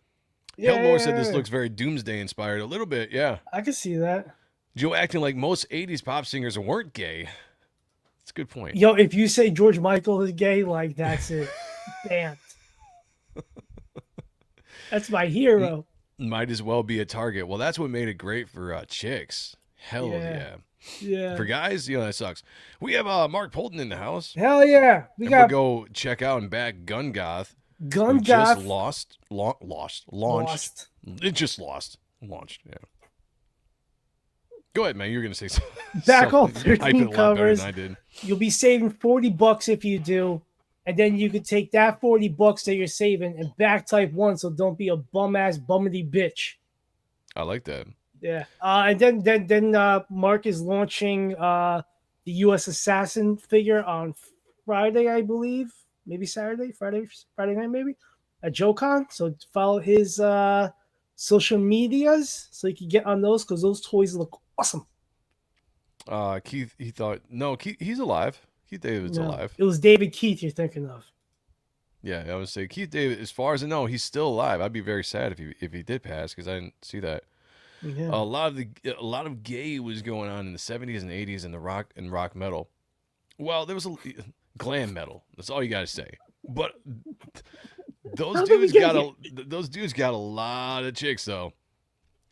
yeah, Hellmore said this yeah. looks very Doomsday inspired. A little bit, yeah. I can see that. Joe acting like most 80s pop singers weren't gay. That's a good point. Yo, if you say George Michael is gay, like that's it. Banned. That's my hero. Might as well be a target. Well, that's what made it great for chicks. Hell yeah. Yeah. For guys, that sucks. We have Mark Polton in the house. Hell yeah. We And got we'll go check out and back Gun Goth. Gun who just Goth launched. lost. It just launched, yeah. Go ahead, man. You're going to say something. Back all You hype it 13 a lot better covers. than I did. You'll be saving $40 if you do. And then you could take that $40 that you're saving and back type 1, so don't be a bum ass bummity bitch. I like that. Yeah. And then Mark is launching the US Assassin figure on Friday, I believe. Maybe Saturday, Friday night, maybe at JoeCon. So follow his social medias so you can get on those because those toys look awesome. Keith, he's alive. Keith David's No, alive. It was David Keith you're thinking of. Yeah, I would say Keith David, as far as I know, he's still alive. I'd be very sad if he did pass because I didn't see that. Yeah. A lot of gay was going on in the 70s and 80s in the rock metal. Well, there was a glam metal. That's all you got to say. But those dudes got a lot of chicks though.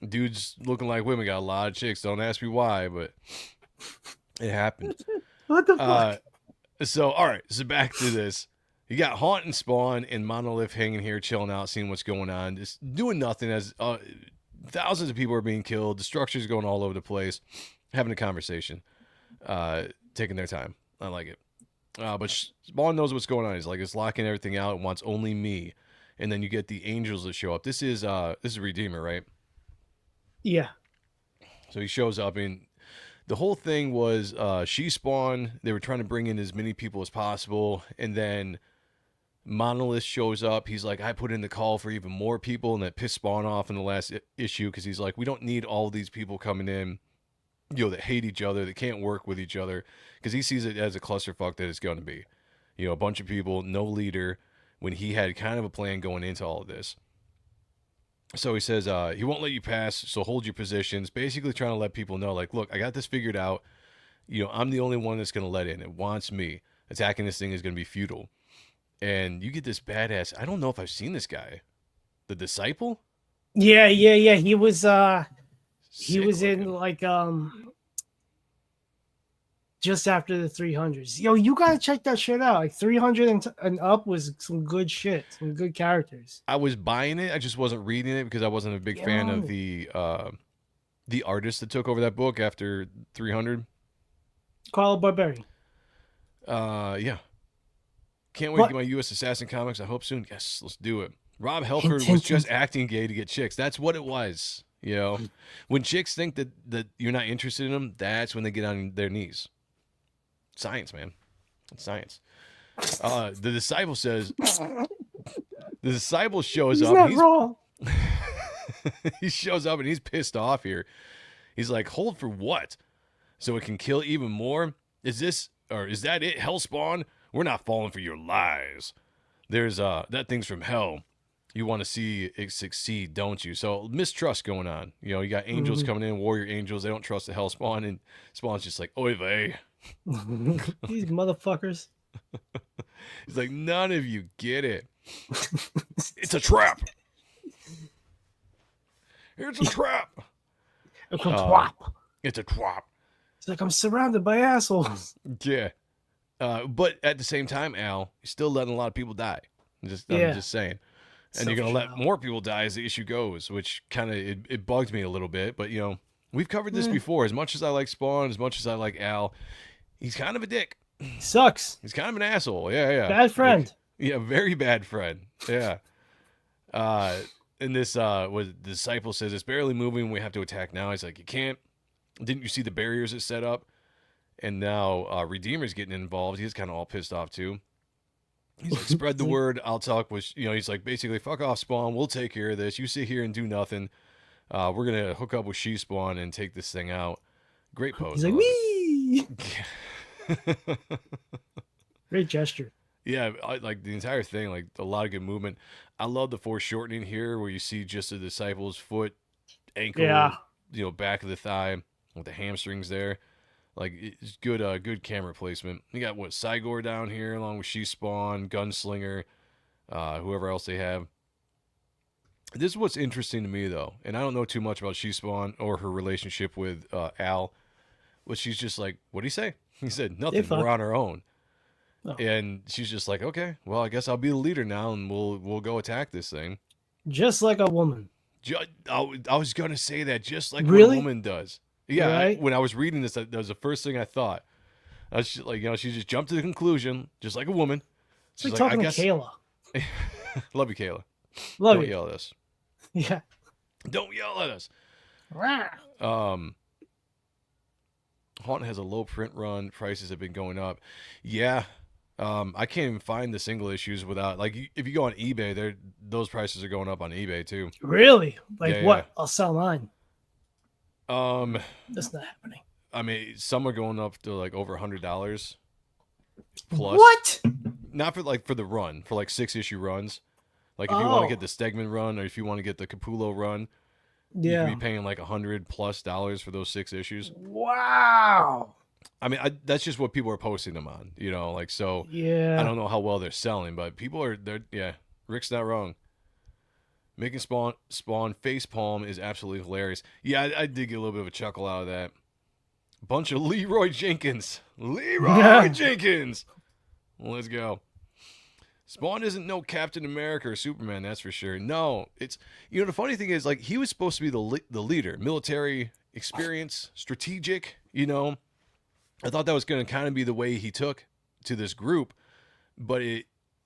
Dudes looking like women got a lot of chicks. Don't ask me why, but it happened. What the fuck? So all right, so back to this. You got Haunt and Spawn and Monolith hanging here, chilling out, seeing what's going on, just doing nothing as thousands of people are being killed. The structure's going all over the place, having a conversation, taking their time. I like it. But Spawn knows what's going on. He's like, it's locking everything out and wants only me. And then you get the angels that show up. This is Redeemer, right? Yeah. So he shows up, and the whole thing was she Spawn. They were trying to bring in as many people as possible, and then Monolith shows up. He's like, I put in the call for even more people, and that pissed Spawn off in the last issue because he's like, we don't need all these people coming in, that hate each other, that can't work with each other, because he sees it as a clusterfuck that it's going to be. A bunch of people, no leader, when he had kind of a plan going into all of this. So he says, he won't let you pass, so hold your positions, basically trying to let people know, like, look, I got this figured out. I'm the only one that's going to let in. It wants me. Attacking this thing is going to be futile. And you get this badass, I don't know if I've seen this guy. The Disciple? Yeah. He was Sick in looking. like just after the 300s. Yo, you gotta check that shit out. Like 300 and up was some good shit, some good characters. I was buying it. I just wasn't reading it because I wasn't a big fan of the artist that took over that book after 300. Carlo Barberi. Yeah. Can't wait to get my U.S. Assassin comics. I hope soon. Yes, let's do it. Rob Halford was just acting gay to get chicks. That's what it was. When chicks think that you're not interested in them, that's when they get on their knees. Science, man. It's science. The disciple says, the disciple shows He's up. not wrong. He shows up and he's pissed off here. He's like, hold for what? So it can kill even more? Is that it, Hellspawn? We're not falling for your lies. There's that thing's from hell. You want to see it succeed, don't you? So mistrust going on. You know, you got angels coming in, warrior angels. They don't trust the Hellspawn, and Spawn's just like, oy vey. These motherfuckers. He's like, none of you get it. It's a trap. It's a trap. It's a trap. It's a trap. It's like I'm surrounded by assholes. Yeah. But at the same time, Al, you're still letting a lot of people die. I'm just saying. And you're going to let more people die as the issue goes, which kind of, it bugs me a little bit. But, you know, we've covered this before. As much as I like Spawn, as much as I like Al, he's kind of a dick. Sucks. He's kind of an asshole. Yeah. Bad friend. Like, very bad friend. Yeah. And this, what the disciple says, it's barely moving. We have to attack now. He's like, you can't. Didn't you see the barriers it's set up? And now Redeemer's getting involved. He's kind of all pissed off, too. He's like, spread the word. I'll talk with, he's like, basically, fuck off, Spawn. We'll take care of this. You sit here and do nothing. We're going to hook up with She-Spawn and take this thing out. Great pose. He's like, wee! Great gesture. Yeah, like the entire thing, like a lot of good movement. I love the foreshortening here where you see just the disciple's foot, ankle, back of the thigh with the hamstrings there. Like, it's good camera placement. You got, Cygor down here along with She-Spawn, Gunslinger, whoever else they have. This is what's interesting to me, though, and I don't know too much about She-Spawn or her relationship with Al, but she's just like, what'd he say? He said, nothing, we're on our own. Oh. And she's just like, okay, well, I guess I'll be the leader now, and we'll go attack this thing. Just like a woman. I was going to say that, just like really? what a woman does. Yeah, right? When I was reading this, that was the first thing I thought. I was just like, she just jumped to the conclusion, just like a woman. It's like talking to Kayla. Love you, Kayla. Don't yell at us. Yeah. Don't yell at us. Haunt has a low print run. Prices have been going up. Yeah. I can't even find the single issues without, like, if you go on eBay, those prices are going up on eBay too. Really? Like what? Yeah. I'll sell mine. That's not happening. I mean, some are going up to like over $100 plus. What? Not for the run, for like 6-issue runs. Like if you want to get the Stegman run or if you want to get the Capullo run, you can be paying like $100+ for those 6 issues. Wow. I mean, that's just what people are posting them on, so yeah. I don't know how well they're selling, but people Rick's not wrong. Making Spawn face palm is absolutely hilarious. Yeah, I did get a little bit of a chuckle out of that. Bunch of Leroy Jenkins. Jenkins. Let's go. Spawn isn't no Captain America or Superman, that's for sure. No, it's, the funny thing is, like, he was supposed to be the leader. Military experience, strategic, I thought that was going to kind of be the way he took to this group, but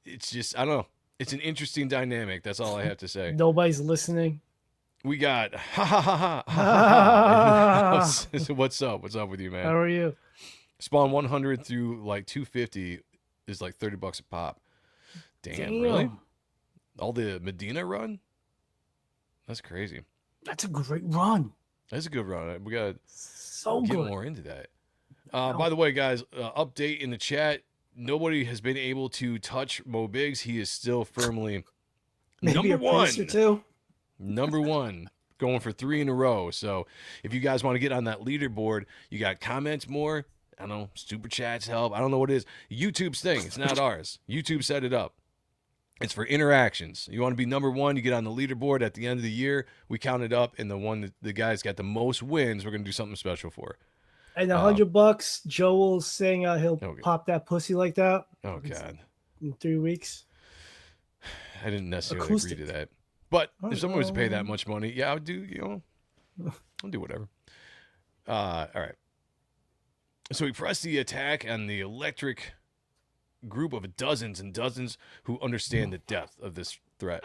it's just, I don't know. It's an interesting dynamic. That's all I have to say. Nobody's listening. We got What's up? What's up with you, man? How are you? Spawn 100 through like 250 is like $30 a pop. Damn, really? All the Medina run? That's crazy. That's a great run. That's a good run. We got to get more into that. By the way, guys, update in the chat. Nobody has been able to touch Mo Biggs. He is still firmly Maybe number one. Or two. Number one. Going for 3 in a row. So if you guys want to get on that leaderboard, you got comments more. I don't know. Super chats help. I don't know what it is. YouTube's thing. It's not ours. YouTube set it up. It's for interactions. You want to be number one, you get on the leaderboard at the end of the year. We count it up, and the guy's got the most wins, we're going to do something special for. And $100, Joel's saying he'll pop that pussy like that. Oh, God. In 3 weeks. I didn't necessarily agree to that. But if someone was to pay that much money, yeah, I would do, I'll do whatever. All right. So we press the attack on the electric group of dozens and dozens who understand the depth of this threat.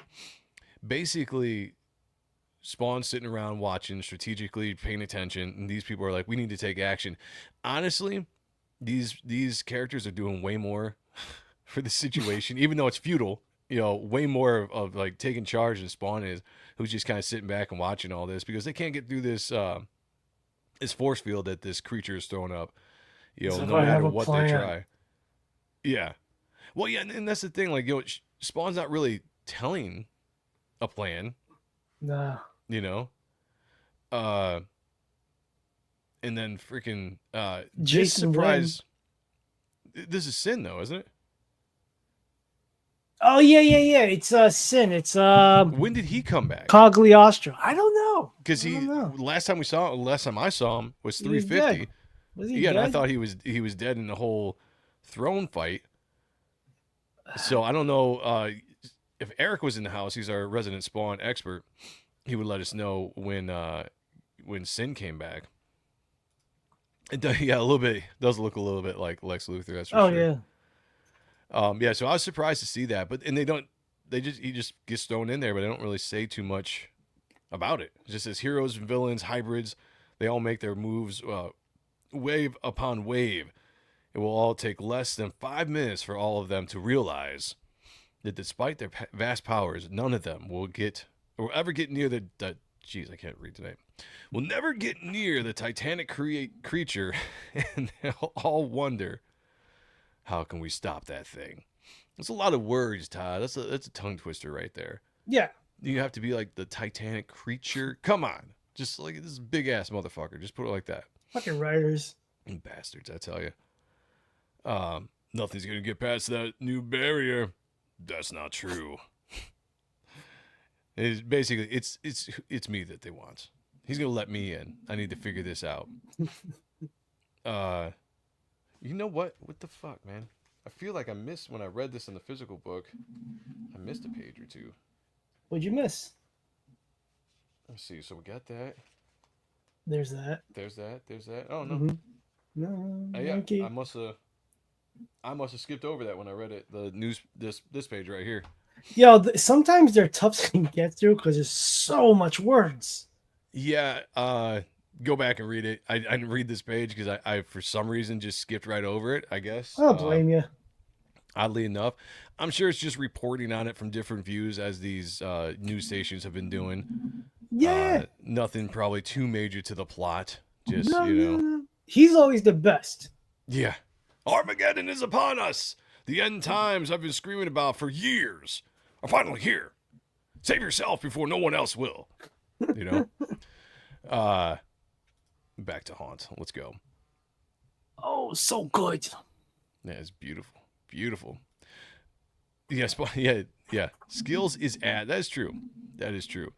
Basically, Spawn's sitting around watching, strategically paying attention, and these people are like, we need to take action. Honestly, these characters are doing way more for the situation, even though it's futile. You know, way more of like taking charge than Spawn is, who's just kind of sitting back and watching all this because they can't get through this force field that this creature is throwing up. You know, So no I have matter a what plan. they try. Yeah. Well, yeah, and that's the thing. Like, you know, Spawn's not really telling a plan. Nah. You know. And then freaking Jason surprise. This is Sin though, isn't it? Oh yeah. It's Sin. It's When did he come back? Cagliostro. I don't know. Because I don't know. last time I saw him was He was 350. dead. Was he Yeah, and I dead? thought he was dead in the whole throne fight. So I don't know if Eric was in the house. He's our resident Spawn expert. He would let us know when Sin came back. Yeah, a little bit does look a little bit like Lex Luthor. That's for sure. Yeah. Yeah, so I was surprised to see that, but he just gets thrown in there, but they don't really say too much about it. It just says heroes, villains, hybrids, they all make their moves wave upon wave. It will all take less than 5 minutes for all of them to realize that despite their vast powers, none of them will ever get near the jeez, I can't read tonight. Will never get near the titanic creature, and they'll all wonder, how can we stop that thing? That's a lot of words, Todd. That's a tongue twister right there. Yeah. You have to be like the titanic creature. Come on. Just like this big ass motherfucker. Just put it like that. Fucking writers. You bastards, I tell you. Nothing's gonna get past that new barrier. That's not true. It's basically it's me that they want. He's gonna let me in. I need to figure this out. You know what? What the fuck, man? I feel like I missed when I read this in the physical book. I missed a page or two. What'd you miss? Let's see. So we got that. There's that. There's that. There's that. Oh no. Mhm. No. Yeah. Okay. I must have skipped over that when I read it. The news. This page right here. Yo, sometimes they're tough to get through because there's so much words. Yeah. Go back and read it. I didn't read this page because I for some reason just skipped right over it. I guess. I don't blame you. Oddly enough, I'm sure it's just reporting on it from different views as these news stations have been doing. Yeah. Nothing probably too major to the plot. Just, No. He's always the best. Yeah. Armageddon is upon us. The end times I've been screaming about for years are finally here. Save yourself before no one else will. You know? Back to Haunt. Let's go. Oh, so good. Yeah, it's beautiful. Beautiful. Yes, yeah. Skills is that is true. That is true.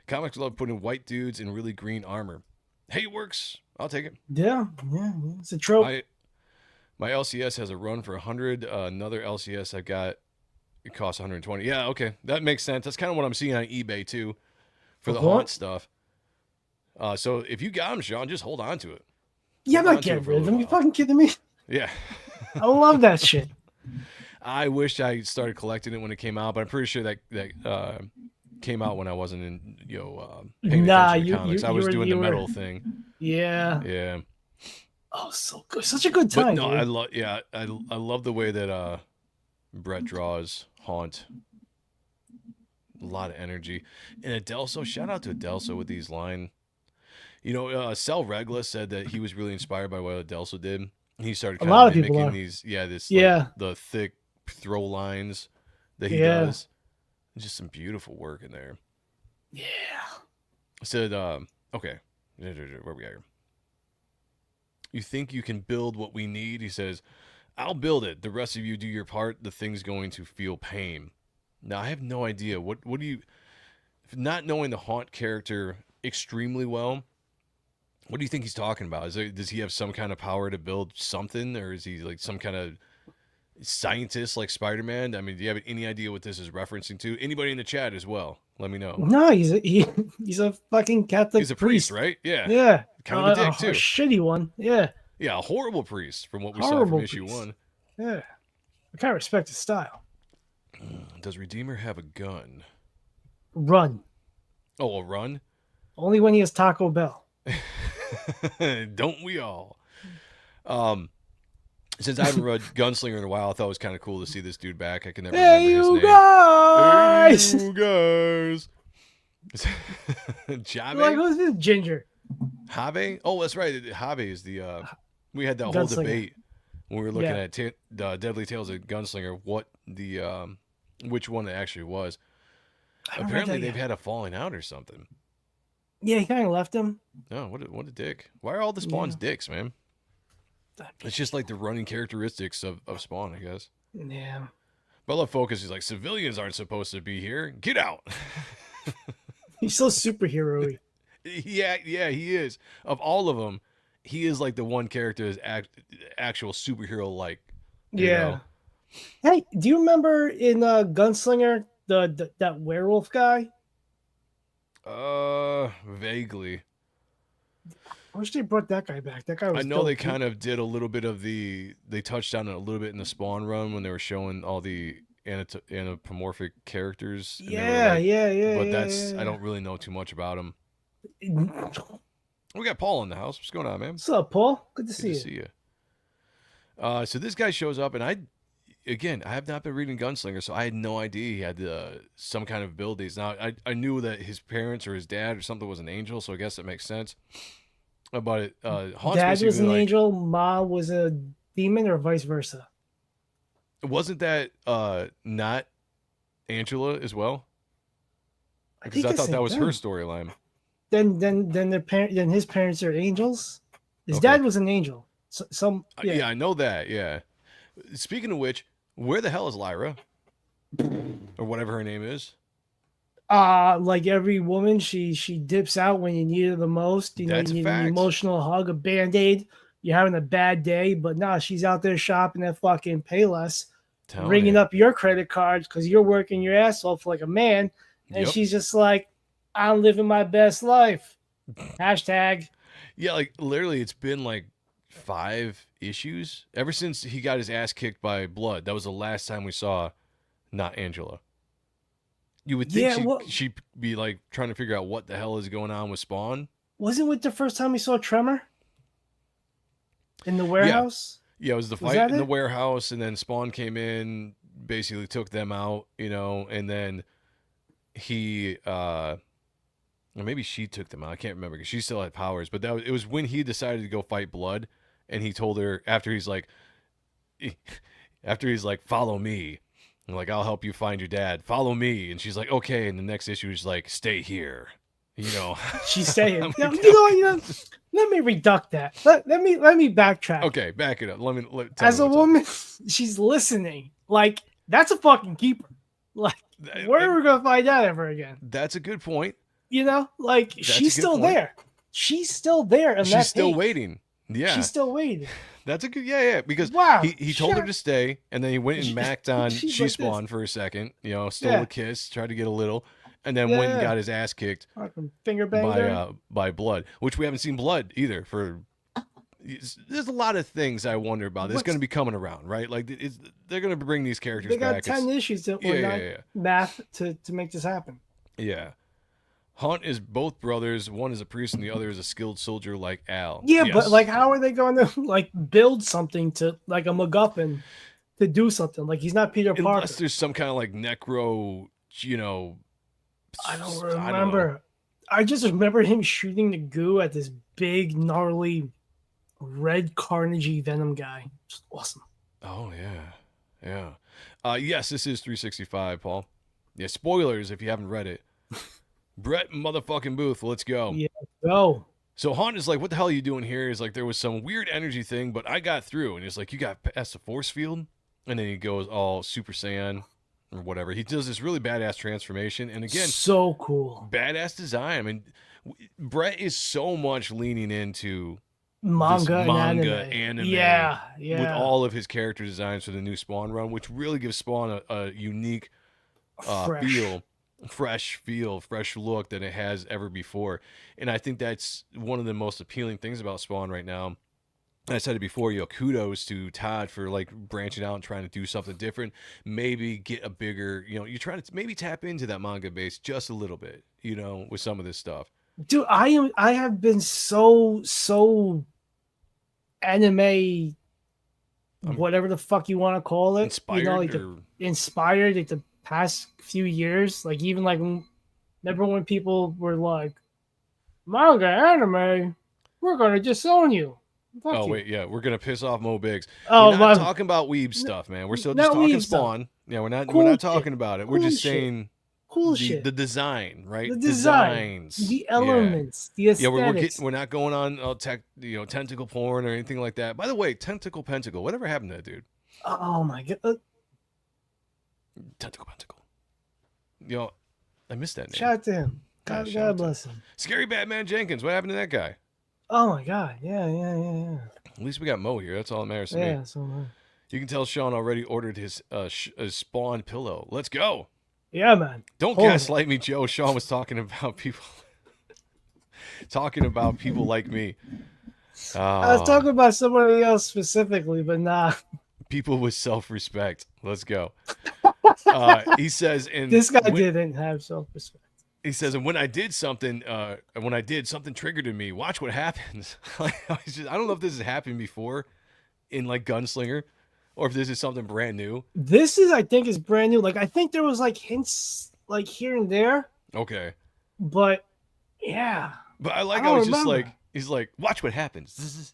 Comics love putting white dudes in really green armor. Hey, it works. I'll take it. Yeah. It's a trope. My LCS has a run for 100. Another LCS I got, it costs 120. Yeah, okay. That makes sense. That's kind of what I'm seeing on eBay, too, for the Haunt stuff. So if you got them, Sean, just hold on to it. Yeah, I'm not getting rid of them. You fucking kidding me? Yeah. I love that shit. I wish I started collecting it when it came out, but I'm pretty sure that came out when I wasn't in, paying attention to comics. I was doing the metal thing. Yeah. Yeah. Oh, so good. Such a good time. But no, dude. I love the way that Brett draws Haunt. A lot of energy. And Adelso, shout out to Adelso with these line. Cel Regla said that he was really inspired by what Adelso did. He started kind of mimicking these, the thick throw lines that he does. Just some beautiful work in there. Yeah. I said, okay, where we at here? You think you can build what we need? He says, I'll build it. The rest of you do your part. The thing's going to feel pain. Now, I have no idea. What do you, not knowing the Haunt character extremely well, what do you think he's talking about? Does he have some kind of power to build something, or is he like some kind of scientist like Spider-Man? I mean, do you have any idea what this is referencing to? Anybody in the chat as well? Let me know. No, he's a fucking Catholic. He's a priest, right? Yeah. Yeah. Kind of a dick too. A shitty one. Yeah. Yeah, a horrible priest from what we saw from issue 1. Yeah. I kind of respect his style. Does Redeemer have a gun? Run. Oh, a run? Only when he has Taco Bell. Don't we all? Since I haven't read Gunslinger in a while, I thought it was kind of cool to see this dude back. I can never Hey, remember his you name. guys! Hey, you guys. Like, Jave? who's this ginger? Have? Oh, that's right. Have is the. We had that whole Gunslinger. debate when we were looking Yeah. at Deadly Tales of Gunslinger, what the which one it actually was. I haven't read Apparently, that they've yet. had a falling out or something. Yeah, he kind of left him. Oh, what a dick! Why are all the Spawns dicks, man? It's just like the running characteristics of Spawn, I guess. Yeah. But I love Focus. He's like, civilians aren't supposed to be here. Get out. He's so superhero-y. Yeah, he is. Of all of them, he is like the one character is actual superhero like. Yeah. Hey, do you remember in Gunslinger that werewolf guy? Vaguely. I wish they brought that guy back. That guy was I know dope. they kind of did a little bit of they touched on it a little bit in the Spawn run when they were showing all the anthropomorphic characters. And they were Yeah, like, yeah. But yeah. I don't really know too much about them. What's We got Paul in the house. What's going on, man? up, Paul? Good to Good see to you. see you. So this guy shows up, and I have not been reading Gunslinger, so I had no idea he had some kind of abilities. Now, I knew that his parents or his dad or something was an angel, so I guess that makes sense. But it, Haun's Dad was basically an like, angel, Ma was a demon, or vice versa. wasn't that not Angela as well? Because think I the thought that same was thing. her storyline. Then his parents are angels. His Okay. dad was an angel. Yeah, I know that. Yeah. Speaking of which, where the hell is Lyra? Or whatever her name is. Like every woman, she dips out when you need her the most. You know, That's a you need an fact. emotional hug, a band-aid. You're having a bad day, but nah, she's out there shopping at fucking Payless, ringing up your credit cards because you're working your ass off like a man, and Yep. she's just like, I'm living my best life. Hashtag. Yeah, like literally, it's been like 5 issues ever since he got his ass kicked by Blood. That was the last time we saw not Angela. You would think she'd be like trying to figure out what the hell is going on with Spawn. Wasn't it the first time we saw Tremor in the warehouse? Yeah, it was the Was fight that in the it? warehouse, and then Spawn came in, basically took them out, and then he or maybe she took them out. I can't remember because she still had powers. But it was when he decided to go fight Blood, and he told her after he's like, follow me, and like I'll help you find your dad. Follow me, and she's like, okay. And the next issue is like, stay here. She's saying, I'm you like, know, let me reduct that. Let me backtrack. Okay, back it up. Tell As me a what's woman, she's listening. Like, that's a fucking keeper. Like, up. where are we gonna find that ever again? That's a good point. You know, like a she's good still point. there. She's still there, and She's still waiting. Yeah, She's still waiting. that's a good. Yeah. Because Wow, he told her shut- to stay, and then he went and macked on She's She like this. Spawn for a second. Stole Yeah. a kiss, tried to get a little, and then went and Yeah. got his ass kicked Fucking finger banger. by Blood, which we haven't seen Blood either. There's a lot of things I wonder about. It's going to be coming around, right? Like they're going to bring these characters They got back. 10 issues to math to make this happen. Yeah. Hunt is both brothers. One is a priest and the other is a skilled soldier like Al. Yeah, Yes. but like, how are they going to like build something to like a MacGuffin to do something? Like, he's not Peter Parker. Unless there's some kind of like necro, I don't know. remember. I just remember him shooting the goo at this big, gnarly, red Carnegie Venom guy. Just awesome. Oh yeah. Yes, this is 365, Paul. Yeah, spoilers if you haven't read it. Brett motherfucking Booth, let's go. Yeah, go. So Hunt is like, what the hell are you doing here? He's like, there was some weird energy thing, but I got through. And he's like, you got past the force field? And then he goes all Super Saiyan or whatever. He does this really badass transformation. And again, So cool. badass design. I mean, Brett is so much leaning into Manga this and anime. Yeah. With all of his character designs for the new Spawn run, which really gives Spawn a unique fresh look than it has ever before. And I think that's one of the most appealing things about Spawn right now. I said it before, kudos to Todd for like branching out and trying to do something different. Maybe get a bigger, you're trying to maybe tap into that manga base just a little bit, with some of this stuff. Dude, I have been so anime whatever the fuck you want to call it. Inspired like or... inspired like the past few years. Like even like remember when people were like, manga anime, we're gonna disown you. Fuck Oh you. wait, yeah, we're gonna piss off Mo Biggs. Oh, We're not my- talking about weeb stuff, man. We're still not just talking weeb stuff. Spawn. Yeah, we're not Cool talking shit. about it. We're Cool just shit. saying Cool shit. the design, right? The design, Designs. the elements, the aesthetics. Yeah, we're not going on tentacle porn or anything like that. By the way, tentacle pentacle, whatever happened to that dude? Oh my god! Tentacle pentacle. I missed that name. Shout out to him. Yeah, God, shout out God to bless him. Scary Batman Jenkins. What happened to that guy? Oh my god! Yeah. At least we got Mo here. That's all that matters to Yeah. me. So You can tell Sean already ordered his Spawn pillow. Let's go. yeah, man. Don't Hold gaslight me, Joe. Sean was talking about people like me. I was talking about somebody else specifically, but nah. People with self-respect. Let's go. He says, and This guy didn't have self-respect. he says, and when I did something triggered in me. Watch what happens. I don't know if this has happened before in like Gunslinger, or if this is something brand new. This is, I think, is brand new. Like I think there was like hints like here and there, Okay, but yeah, but I like I how don't it's just remember. like he's like, watch what happens.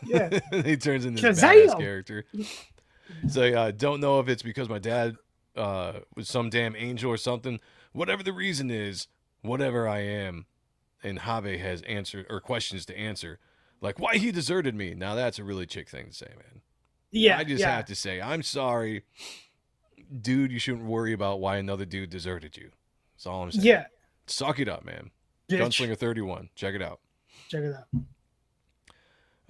yeah. He turns into this Kazam! badass character. So don't know if it's because my dad was some damn angel or something. Whatever the reason is, whatever I am, and Have has answered or questions to answer, like why he deserted me. Now that's a really chick thing to say, man. Yeah, I just have to say, I'm sorry, dude. You shouldn't worry about why another dude deserted you. That's all I'm saying. Yeah, Suck it up, man. bitch. Gunslinger 31. Check it out. Check it out.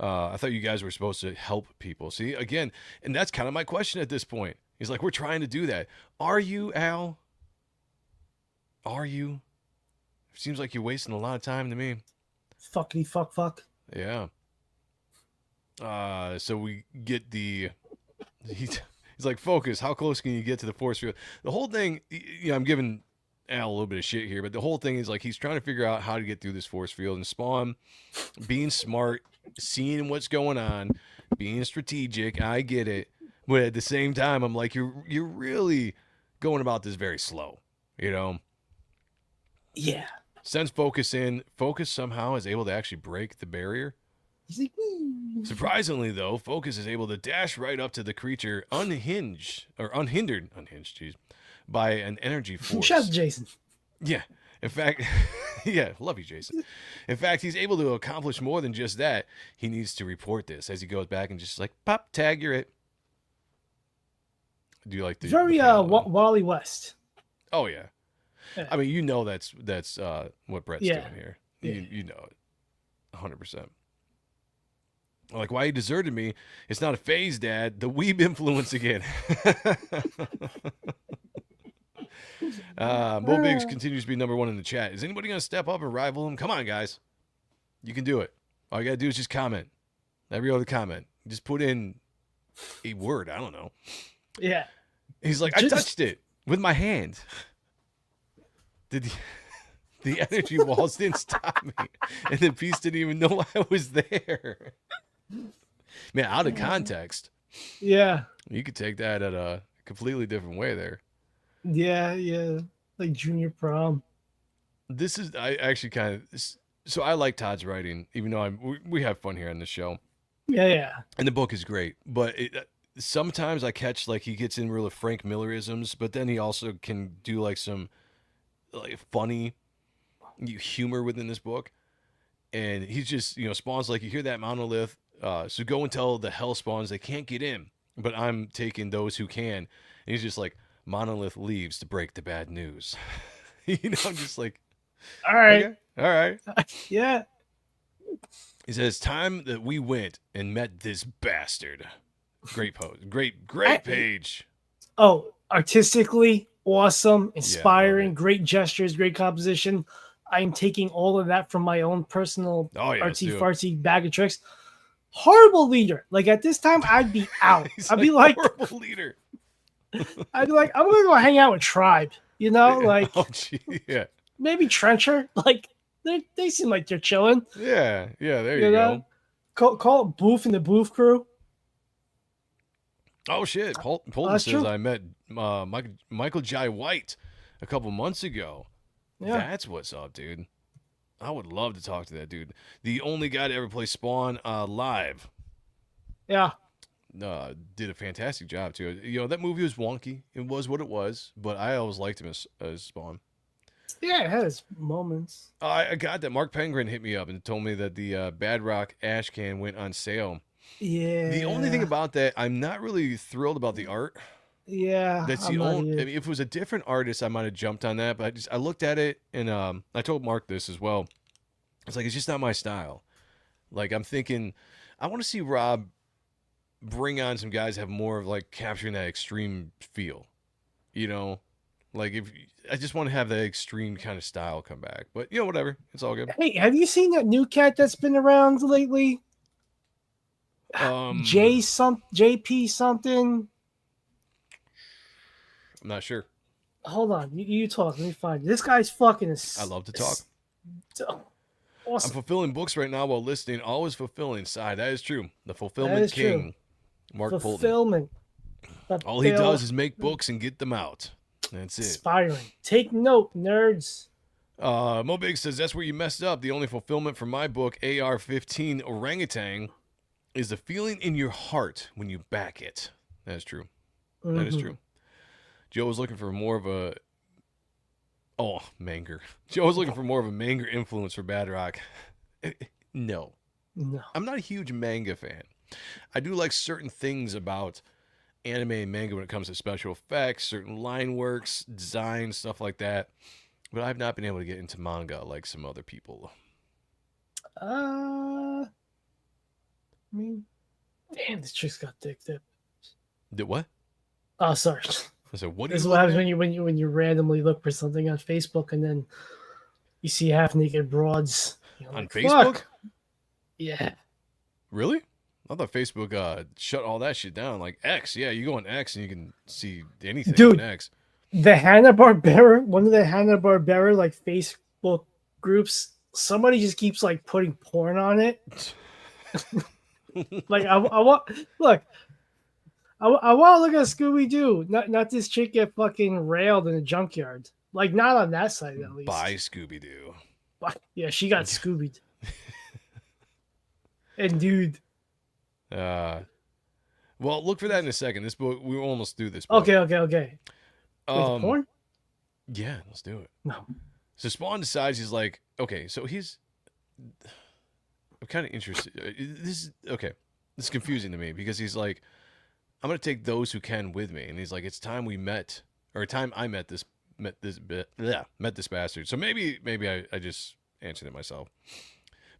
I thought you guys were supposed to help people. See, again, and that's kind of my question at this point. He's like, we're trying to do that. Are you, Al? Are you? Seems like you're wasting a lot of time to me. Fuckity fuck. Yeah. So we get he's like, focus. How close can you get to the force field? The whole thing, I'm giving Al a little bit of shit here, but the whole thing is like he's trying to figure out how to get through this force field, and Spawn being smart, seeing what's going on, being strategic. I get it, but at the same time, I'm like, you're really going about this very slow, Yeah. Sends Focus in. Focus somehow is able to actually break the barrier. He's like, Surprisingly, though, Focus is able to dash right up to the creature unhindered, geez, by an energy force. shout out to Jason. Yeah. In fact, yeah, love you, Jason. In fact, he's able to accomplish more than just that. He needs to report this as he goes back and just like, pop, tag, you're it. Do you like the Very the parallel? Wally West. Oh, yeah. Yeah. I mean, that's what Brett's Yeah. doing here. Yeah. You know it. 100%. Like, why he deserted me, it's not a phase, Dad. The weeb influence again. Bo Biggs continues to be number one in the chat. Is anybody going to step up and rival him? Come on, guys. You can do it. All you got to do is just comment. Every other comment. Just put in a word. I don't know. Yeah. He's like, I touched it with my hand. The energy walls didn't stop me. And the beast didn't even know I was there. Man, out of context. Yeah. You could take that at a completely different way there. Yeah. Like junior prom. This is, I actually kind of, so I like Todd's writing, even though we have fun here on the show. Yeah. And the book is great, but sometimes I catch like he gets in real Frank Millerisms, but then he also can do like some like funny humor within this book. And he's just, Spawn's like, you hear that monolith? So go and tell the hell spawns they can't get in, but I'm taking those who can. And he's just like, monolith leaves to break the bad news. I'm just like, All right. okay, all right. Yeah. He says, time that we went and met this bastard. Great pose. Great page. Oh, artistically awesome, inspiring, love it. great gestures, great composition. I'm taking all of that from my own personal artsy fartsy bag of tricks. Horrible leader. Like at this time, I'd be out. I'd be like, horrible leader. I'd be like, I'm gonna go hang out with Tribe. Like, oh, gee, yeah, maybe Trencher. Like, they seem like they're chilling. yeah. There you go. Call it Booth and the Booth crew. Oh shit! Polton That's says true. I met Michael Jai White a couple months ago. Yeah. That's what's up, dude. I would love to talk to that dude. The only guy to ever play Spawn live. Yeah. Did a fantastic job too. You know, that movie was wonky. It was what it was, but I always liked him as Spawn. Yeah, it has moments. I got that. Mark Penguin hit me up and told me that the Bad Rock ash can went on sale. Yeah. The only thing about that, I'm not really thrilled about the art. Yeah. That's I'm the not only. either. I mean, if it was a different artist, I might have jumped on that. But I looked at it and I told Mark this as well. It's like it's just not my style. Like I'm thinking, I want to see Rob bring on some guys that have more of like capturing that extreme feel. You know, like if I just want to have that extreme kind of style come back. But you know, whatever. It's all good. Hey, have you seen that new cat that's been around lately? JP something. I'm not sure. Hold on, you talk. Let me find it. This guy's fucking. I love to talk. I'm Awesome. fulfilling books right now while listening. Always fulfilling. Side. That is true. The fulfillment That is king, true. Mark Polton. Fulfillment. All he does is make books and get them out. That's it. Inspiring. Take note, nerds. Mo Big says that's where you messed up. The only fulfillment from my book, AR-15 Orangutan, is the feeling in your heart when you back it. That is true. That is true. Joe was looking for more of a Manger. Joe was looking for more of a Manger influence for Bad Rock. No. I'm not a huge manga fan. I do like certain things about anime and manga when it comes to special effects, certain line works, design, stuff like that. But I've not been able to get into manga like some other people. I mean, damn, this chick's got dick dip. Did what? Oh, sorry. I said, what? This is what happens when you randomly look for something on Facebook and then you see half naked broads on Facebook. Fuck. Yeah. Really? I thought Facebook shut all that shit down. Like X, yeah, you go on X and you can see anything Dude, on X. The Hanna-Barbera, one of the Hanna-Barbera like Facebook groups, somebody just keeps like putting porn on it. Like I want look. I want to look at Scooby Doo, not this chick get fucking railed in a junkyard. Like not on that side at least. By Scooby Doo. Yeah, she got Scoobied. And dude. Well, look for that in a second. This book, we almost do this book. Okay. Wait, porn? Yeah, let's do it. No. So Spawn decides he's like, okay, so I'm kind of interested. This is confusing to me because he's like, I'm gonna take those who can with me, and he's like, it's time I met this bastard. So maybe I just answered it myself.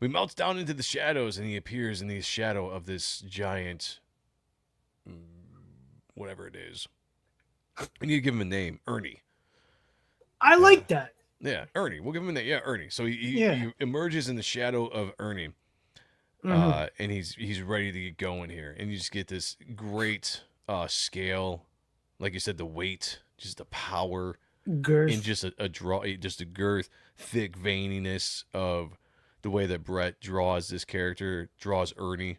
We melts down into the shadows, and he appears in the shadow of this giant, whatever it is. We need to give him a name, Ernie. I like that. Yeah, Ernie. We'll give him a name. Yeah, Ernie. So he emerges in the shadow of Ernie. And he's ready to get going here, and you just get this great scale, like you said, the weight, just the power, girth, and just a girth, thick veininess of the way that Brett draws this character, draws Ernie,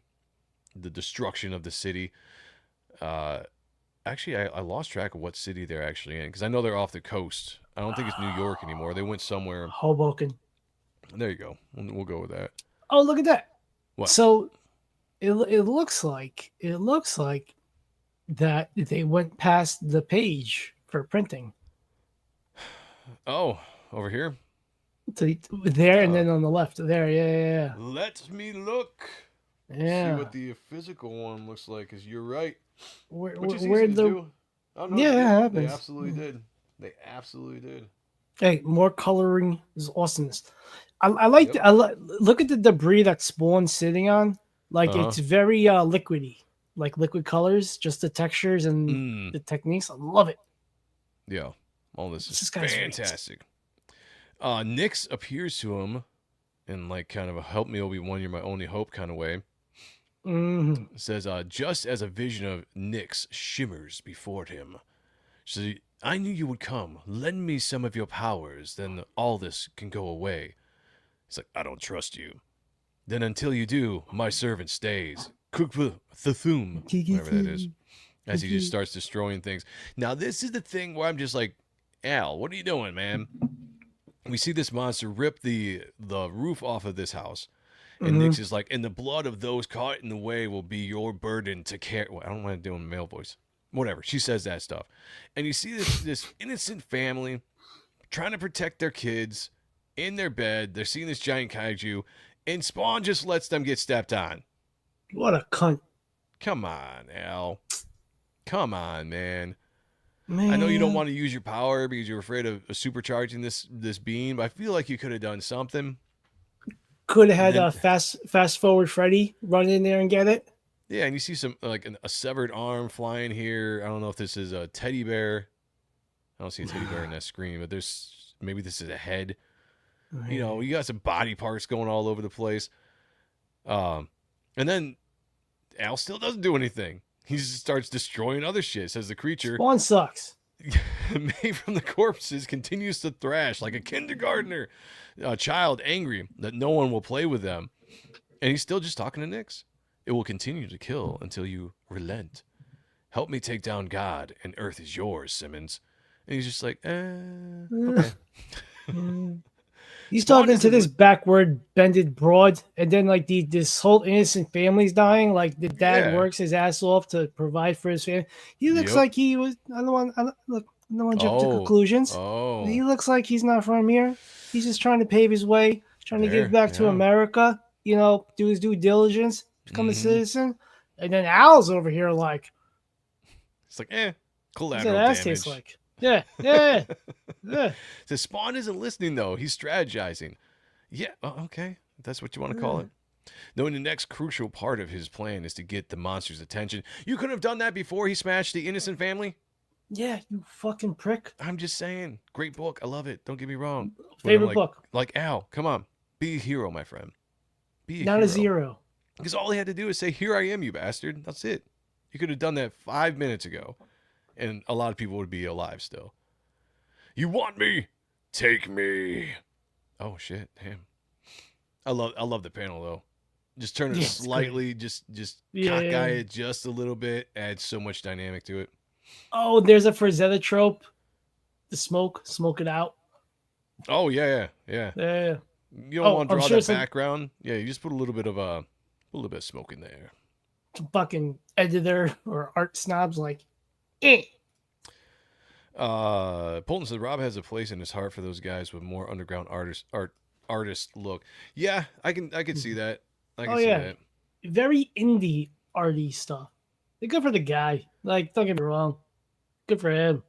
the destruction of the city. Actually, I lost track of what city they're actually in because I know they're off the coast. I don't think it's New York anymore. They went somewhere. Hoboken. There you go. We'll go with that. Oh, look at that. What? So it looks like that they went past the page for printing. Oh, over here? There and then on the left. There, yeah. Let me look. Yeah. See what the physical one looks like, because you're right. Where Which is the easy to do. Oh, no, yeah, they absolutely did. They absolutely did. Hey, more coloring is awesomeness. I like look at the debris that Spawn's sitting on. Like it's very liquidy, like liquid colors, just the textures and the techniques. I love it. Yeah, all this is guy's fantastic. Nyx appears to him in like kind of a help me Obi-Wan, you're my only hope kind of way. Says, just as a vision of Nyx shimmers before him. So I knew you would come. Lend me some of your powers, then all this can go away. It's like, I don't trust you. Then until you do, my servant stays. Cook the thum, whatever that is. as he just starts destroying things. Now, this is the thing where I'm just like, Al, what are you doing, man? We see this monster rip the roof off of this house. And Nyx is like, and the blood of those caught in the way will be your burden to carry. Well, I don't want to do a male voice. Whatever. She says that stuff. And you see this innocent family trying to protect their kids in their bed. They're seeing this giant kaiju. And Spawn just lets them get stepped on. What a cunt. Come on, Al. Come on, man. Man. I know you don't want to use your power because you're afraid of supercharging this being, but I feel like you could have done something. Could have had a fast forward Freddy run in there and get it. Yeah, and you see some like a severed arm flying here. I don't know if this is a teddy bear. I don't see a teddy bear in that screen, but maybe this is a head. You know, you got some body parts going all over the place. And then Al still doesn't do anything. He just starts destroying other shit, says the creature. Spawn sucks. Made from the corpses continues to thrash like a kindergartner, a child angry that no one will play with them. And he's still just talking to Nyx. It will continue to kill until you relent. Help me take down God, and Earth is yours, Simmons. And he's just like, okay. He's talking to this backward bended broad, and then like this whole innocent family's dying. Like the dad works his ass off to provide for his family. He looks like he was. I don't want to jump to conclusions. Oh, he looks like he's not from here. He's just trying to pave his way, trying to give back to America. You know, do his due diligence, become a citizen. And then Al's over here like, it's like, collateral damage. That tastes like. Yeah. So Spawn isn't listening, though. He's strategizing. Yeah, okay. That's what you want to call it. Knowing the next crucial part of his plan is to get the monster's attention. You couldn't have done that before he smashed the innocent family? Yeah, you fucking prick. I'm just saying. Great book. I love it. Don't get me wrong. Favorite book. Like, Al, come on. Be a hero, my friend. Be a Not hero. a zero. Because all he had to do is say, here I am, you bastard. That's it. You could have done that 5 minutes ago. And a lot of people would be alive still. You want me? Take me. Oh shit, damn. I love the panel though. Just turn it slightly, just cockeye it just a little bit, adds so much dynamic to it. Oh, there's a Frazetta trope. The smoke it out. Oh yeah. Yeah. You don't want to draw that background. Yeah, you just put a little bit of smoke in there. Fucking editor or art snobs like Polton said Rob has a place in his heart for those guys with more underground artist look. Yeah, I can see that. I can see that. Very indie arty stuff. Good for the guy. Like, don't get me wrong. Good for him.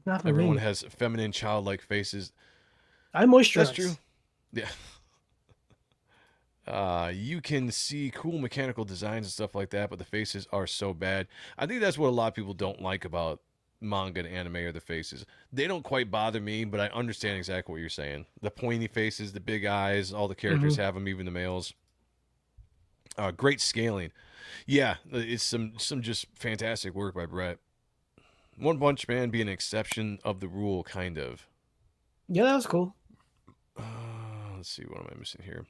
Not for Everyone me. has feminine, childlike faces. I moisturize. That's true. Yeah. You can see cool mechanical designs and stuff like that, but the faces are so bad. I think that's what a lot of people don't like about manga and anime are the faces. They don't quite bother me, but I understand exactly what you're saying. The pointy faces, the big eyes, all the characters have them, even the males. Great scaling. Yeah, it's some just fantastic work by Brett. One Punch Man being an exception of the rule, kind of. Yeah, that was cool. Let's see, what am I missing here?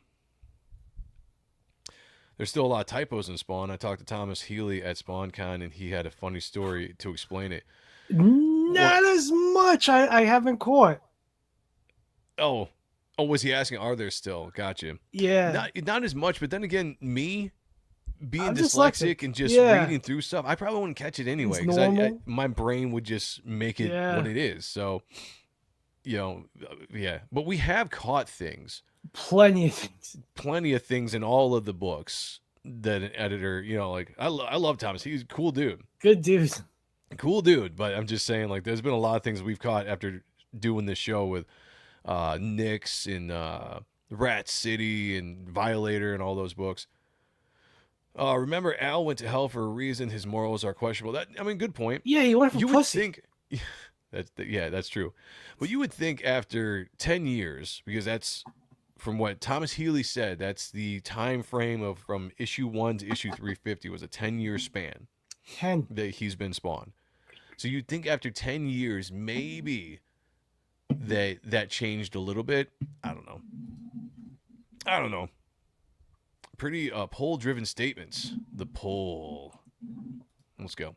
There's still a lot of typos in Spawn. I talked to Thomas Healy at SpawnCon, and he had a funny story to explain it. Not as much. I haven't caught. Oh, was he asking, are there still? Gotcha. Yeah. Not as much, but then again, me being I'm dyslexic and just reading through stuff, I probably wouldn't catch it anyway. Because my brain would just make it what it is. So, But we have caught things. Plenty of things in all of the books that an editor, I love Thomas. He's a cool dude. Good dude. Cool dude. But I'm just saying, like, there's been a lot of things we've caught after doing this show with Nyx and Rat City and Violator and all those books. Remember, Al went to hell for a reason. His morals are questionable. Good point. Yeah, he went for pussy. That's true. But you would think after 10 years, because that's from what Thomas Healy said, that's the time frame of from issue 1 to issue 350 was a 10-year span. 10 that he's been Spawn. So you'd think after 10 years, maybe that changed a little bit. I don't know. Pretty poll-driven statements. The poll. Let's go.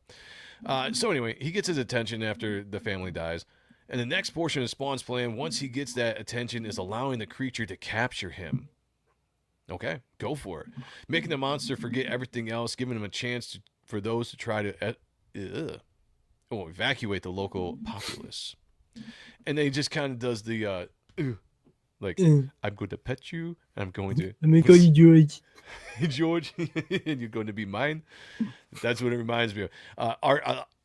So anyway, he gets his attention after the family dies. And the next portion of Spawn's plan, once he gets that attention, is allowing the creature to capture him. Okay, go for it. Making the monster forget everything else, giving him a chance for those to try to evacuate the local populace. And then he just kind of does the, like, I'm going to pet you, and I'm going to... Let me call you George. George, and you're going to be mine. That's what it reminds me of. Art,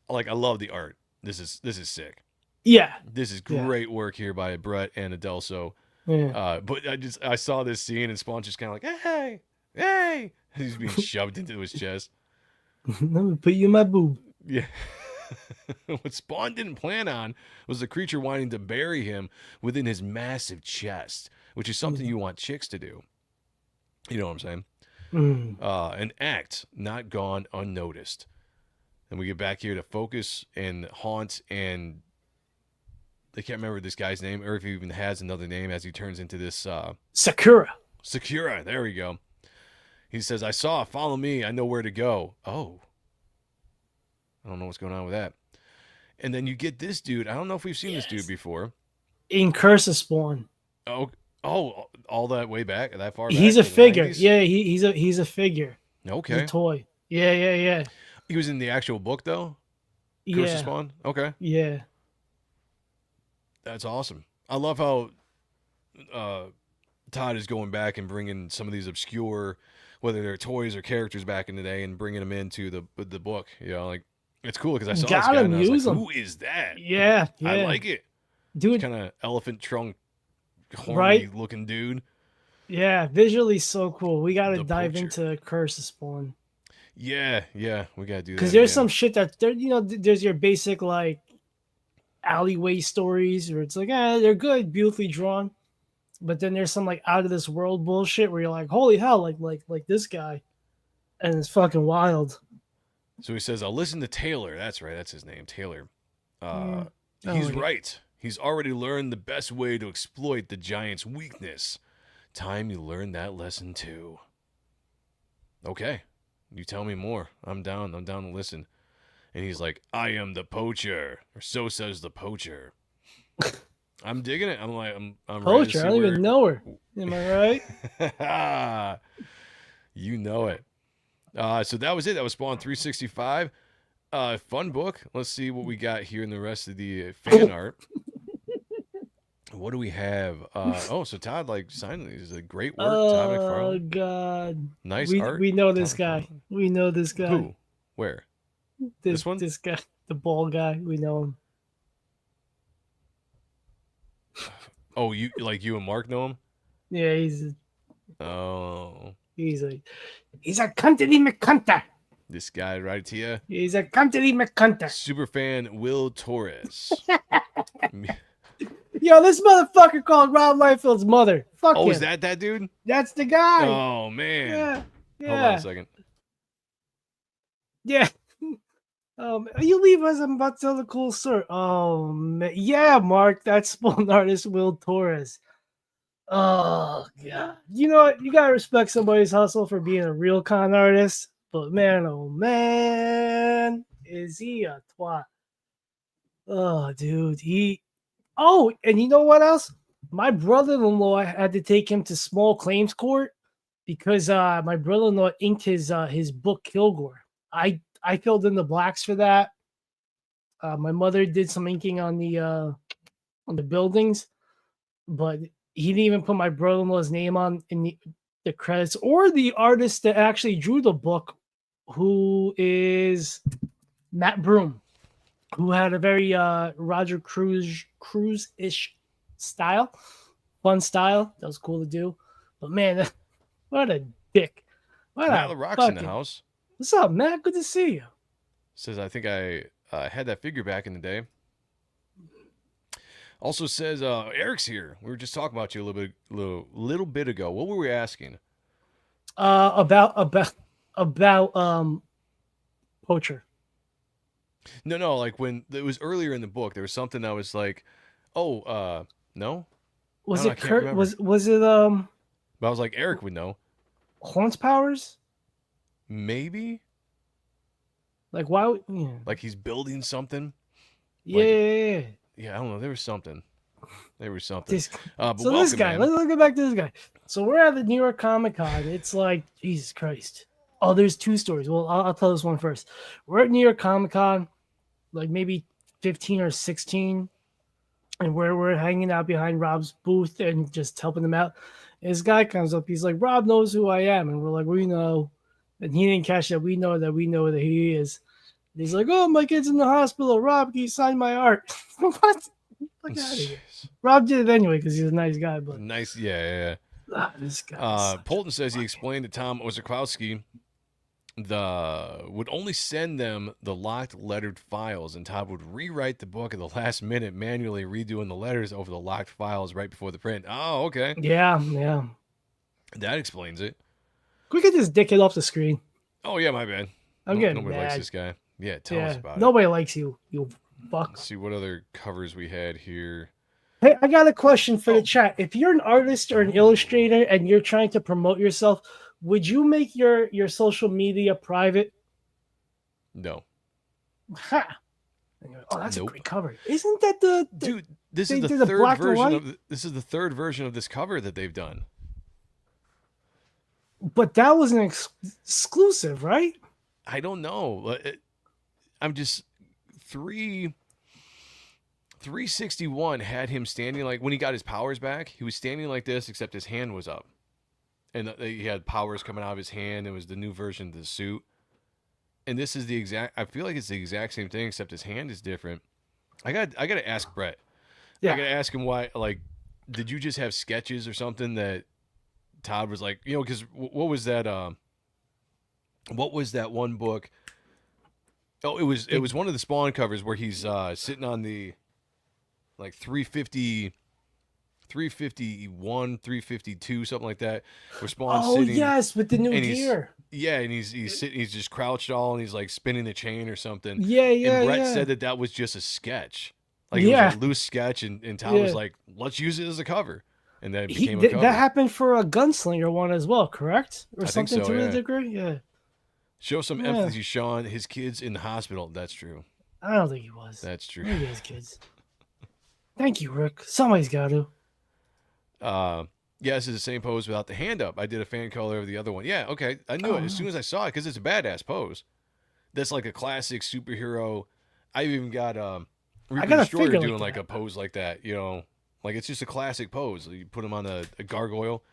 I love the art. This is sick. Yeah. This is great work here by Brett and Adelso. Yeah. But I saw this scene, and Spawn's just kind of like, hey. He's being shoved into his chest. Let me put you in my boob. Yeah. What Spawn didn't plan on was the creature wanting to bury him within his massive chest, which is something you want chicks to do. You know what I'm saying? An act not gone unnoticed. And we get back here to Focus and Haunt, and I can't remember this guy's name, or if he even has another name as he turns into this... Sakura. Sakura, there we go. He says, follow me, I know where to go. Oh. I don't know what's going on with that. And then you get this dude. I don't know if we've seen this dude before. In Curse of Spawn. Oh, all that way back, that far back? He's a figure. 90s? Yeah, he's a figure. Okay. He's a toy. Yeah. He was in the actual book, though? Curse Yeah. of Spawn? Okay. Yeah. That's awesome. I love how Todd is going back and bringing some of these obscure, whether they're toys or characters back in the day, and bringing them into the book. You know, like, it's cool because I saw this guy and I was like, who is that? Yeah. I like it. Dude. Kind of elephant trunk, horny looking dude. Yeah, visually so cool. We got to dive Poacher. into Curse of Spawn. Yeah, we got to do that. Because there's some shit that, there's your basic, like, alleyway stories where it's like, they're good, beautifully drawn. But then there's some, like, out of this world bullshit where you're like, holy hell, like this guy. And it's fucking wild. So he says, I'll listen to Taylor. That's right. That's his name, Taylor. He's right. He's already learned the best way to exploit the giant's weakness. Time you learn that lesson too. Okay. You tell me more. I'm down to listen. And he's like, I am the poacher. Or so says the poacher. I'm digging it. I'm like, I'm ready to Poacher, see I don't where... even know her. Am I right? You know it. So that was it. That was Spawn 365. Fun book. Let's see what we got here in the rest of the fan art. What do we have? So Todd signed these. Is a great work. Todd McFarlane. Oh God. Nice art. We know this Todd guy. McFarlane. We know this guy. Who? Where? This one? This guy, the bald guy. We know him. Oh, you and Mark know him? Yeah, he's a country McCunter. This guy right here. He's a country McCunter. Superfan Will Torres. Yo, this motherfucker called Rob Liefeld's mother. Fuck him. Is that dude? That's the guy. Oh man. Yeah. Hold on a second. Yeah. You leave us. I'm about to tell the cool story. Oh man. Yeah, Mark. That's Spawn artist Will Torres. Oh God. You know what? You gotta respect somebody's hustle for being a real con artist. But man, oh man, is he a twat? Oh, dude. And you know what else? My brother-in-law had to take him to small claims court because my brother-in-law inked his book Kilgore. I filled in the blacks for that. My mother did some inking on the buildings, but he didn't even put my brother-in-law's name on in the credits or the artist that actually drew the book, who is Matt Broom, who had a very Roger Cruz-ish style, fun style. That was cool to do. But man, what a dick. Matt LaRock's in the house. What's up, Matt? Good to see you. Says, I think I had that figure back in the day. Also says, Eric's here. We were just talking about you a little bit ago. What were we asking? About Poacher. No, like when it was earlier in the book, there was something that was like, no? Was I it can't Kurt? remember. Was it But I was like, Eric would know. Horns Powers? Maybe? Like why? Yeah, Like he's building something. yeah. Yeah, I don't know. There was something. This, But so welcome, this guy, man. let's get back to this guy. So we're at the New York Comic Con. It's like Jesus Christ. Oh, there's two stories. Well, I'll tell this one first. We're at New York Comic Con, like maybe 15 or 16, and we're hanging out behind Rob's booth and just helping him out. And this guy comes up. He's like, Rob knows who I am, and we're like, we know. And he didn't catch that. We know that he is. And he's like, oh, my kid's in the hospital. Rob, can you sign my art? What? Look out of here. Rob did it anyway because he's a nice guy. But Nice, yeah. this guy. Polton says he explained to Tom Ozakowski would only send them the locked lettered files, and Todd would rewrite the book at the last minute, manually redoing the letters over the locked files right before the print. Oh, okay. Yeah. That explains it. Can we get this dickhead off the screen? Oh, yeah, my bad. I'm getting Nobody mad. likes this guy. Yeah, tell us about it. Nobody likes you, you fuck. Let's see what other covers we had here. Hey, I got a question for the chat. If you're an artist or an illustrator and you're trying to promote yourself, would you make your social media private? No. Ha! Oh, that's Nope. a great cover. Isn't that the Dude, this they is the did a third black and version white? of this is the third version of this cover that they've done. But that was an exclusive, right? I don't know. I'm just 361 had him standing like when he got his powers back. He was standing like this, except his hand was up, and he had powers coming out of his hand. It was the new version of the suit, and this is the exact. I feel like it's the exact same thing, except his hand is different. I got to ask Brett. Yeah. I got to ask him why. Like, did you just have sketches or something that Todd was like, because what was that? What was that one book? Oh, it was one of the Spawn covers where he's sitting on the like 351, 352, something like that. Where Spawn's sitting. Yes, with the new and gear. Yeah, and he's sitting, he's just crouched all, and he's like spinning the chain or something. Yeah. And Brett said that was just a sketch, like it was a loose sketch, and Todd was like, "Let's use it as a cover," and then it became a cover. That happened for a Gunslinger one as well, correct? Or I think something so, to yeah. a degree. Yeah. Show some empathy, Sean. His kid's in the hospital. That's true. I don't think he was. That's true. Maybe his kids. Thank you, Rick. Somebody's got to. Yeah, this is the same pose without the hand up. I did a fan color of the other one. Yeah, okay. I knew it as soon as I saw it because it's a badass pose. That's like a classic superhero. I even got Reaper got a Destroyer figure doing like like a pose like that. Like it's just a classic pose. You put him on a gargoyle.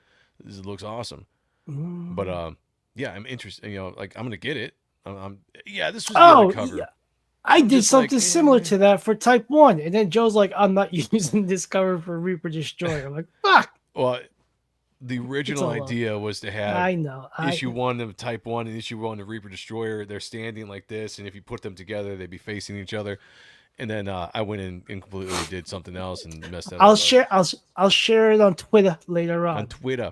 This looks awesome. But yeah, I'm interested. Like I'm gonna get it. This was the other cover. Yeah. I did just something like, similar to that for Type 1. And then Joe's like, I'm not using this cover for Reaper Destroyer. I'm like, fuck. Well, the original all idea was to have I know. issue 1 of Type 1 and issue 1 of Reaper Destroyer. They're standing like this, and if you put them together, they'd be facing each other. And then I went in and completely did something else and messed that up. I'll share it on Twitter later on. On Twitter.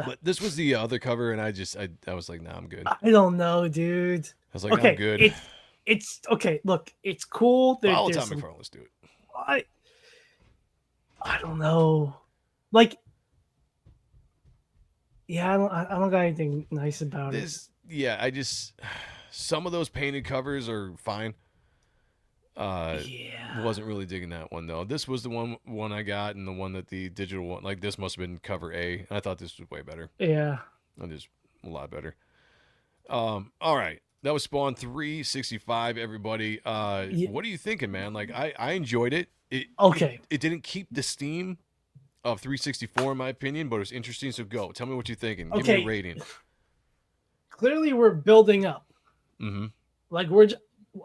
But this was the other cover, and I was like, nah, I'm good. I I don't know, dude. was like, I'm good. It's okay. Look, it's cool. Follow Tom McFarlane. Let's do it. I don't know. Like, yeah, I don't got anything nice about it. Yeah, some of those painted covers are fine. Wasn't really digging that one though. This was the one I got, and the one that the digital one, like this must have been cover A. And I thought this was way better. Yeah, and just a lot better. All right, that was Spawn 365. Everybody, what are you thinking, man? Like I enjoyed it. It didn't keep the steam of 364 in my opinion, but it was interesting. So go, tell me what you're thinking. Give me a rating. Clearly, we're building up. Mm-hmm. Like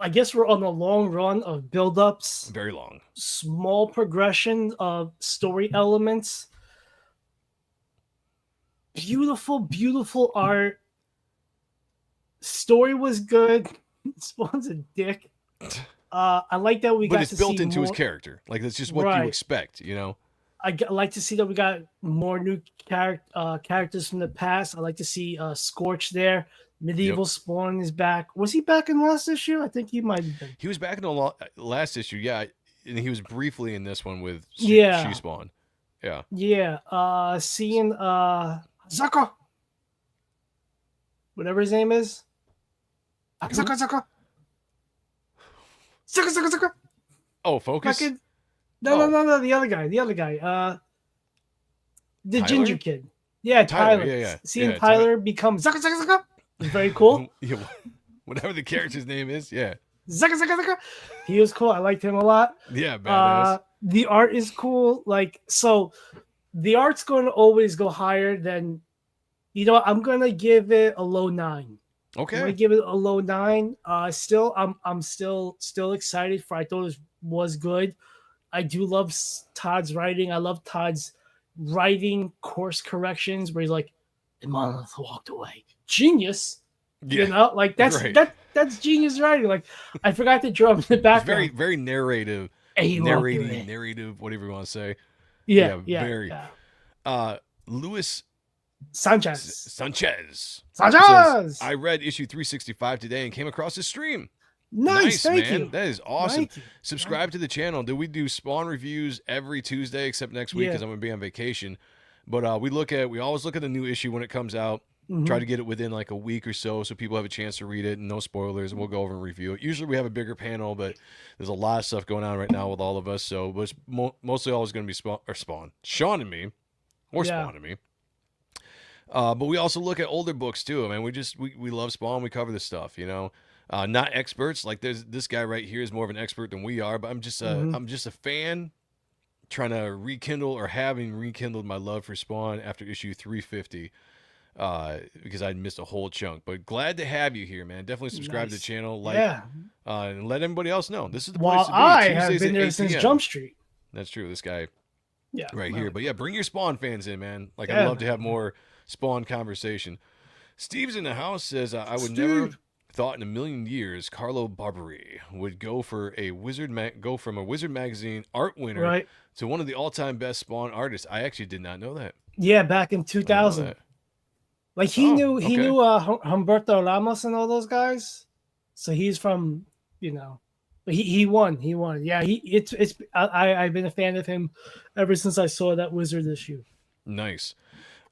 I guess we're on a long run of build-ups. Very long. Small progression of story elements. Beautiful, beautiful art. Story was good. Spawn's a dick. I like that we got to see But it's built into more. His character. Like, that's just what you expect, I like to see that we got more new characters from the past. I like to see Scorch there. Medieval Spawn is back. Was he back in last issue? I think he might have been. He was back in the last issue, yeah. And he was briefly in this one with She Spawn. Yeah. Yeah. Seeing Zaka. Whatever his name is. Zaka. Zucker. Oh, Focus. Fucking, no, the other guy. The Tyler? ginger kid. Yeah, Tyler. Yeah. Seeing Yeah, Tyler become Zucker is very cool. Yeah, whatever the character's name is. Yeah. Zucker. He was cool. I liked him a lot. Yeah, badass. The art is cool. Like, so the art's going to always go higher than, I'm going to give it a low 9. I'm going to Okay. give it a low 9. Still, I'm still excited for. I thought it was good. I do love Todd's writing. I love Todd's writing course corrections where he's like, "And Monolith walked away." Genius. Yeah. Like that's Right. that's genius writing. Like, I forgot to draw him in the It's background. very, very narrative. And he walked away. Narrative, whatever you want to say. Yeah. Very. Luis Sanchez. Sanchez. Sanchez. I read issue 365 today and came across his stream. Nice, thank man. you. That is awesome. Thank you. Subscribe to the channel. Do we do Spawn reviews every Tuesday except next week because I'm going to be on vacation? But we always look at the new issue when it comes out. Try to get it within like a week or so people have a chance to read it and no spoilers, and we'll go over and review it. Usually we have a bigger panel, but there's a lot of stuff going on right now with all of us, so it's mostly always going to be Spawn, Sean and me, or Spawn and me. But we also look at older books too. I mean, we love Spawn. We cover this stuff, not experts. Like this guy right here is more of an expert than we are, but I'm just a fan trying to having rekindled my love for Spawn after issue 350. Because I missed a whole chunk, but glad to have you here, man. Definitely subscribe to the channel, and let everybody else know. This is the place to be. I have Tuesdays been at there 8 since p.m. Jump Street. That's true. This guy, Yeah, here. But yeah, bring your Spawn fans in, man. Like I'd love to have more Spawn conversation. Steve's in the house says I would never have thought in a million years Carlo Barberi would go from a Wizard magazine art winner to one of the all-time best Spawn artists. I actually did not know that. Yeah, back in 2000. Like he knew Humberto Ramos and all those guys, so he's from but he won. Yeah, I've been a fan of him ever since I saw that Wizard issue. Nice.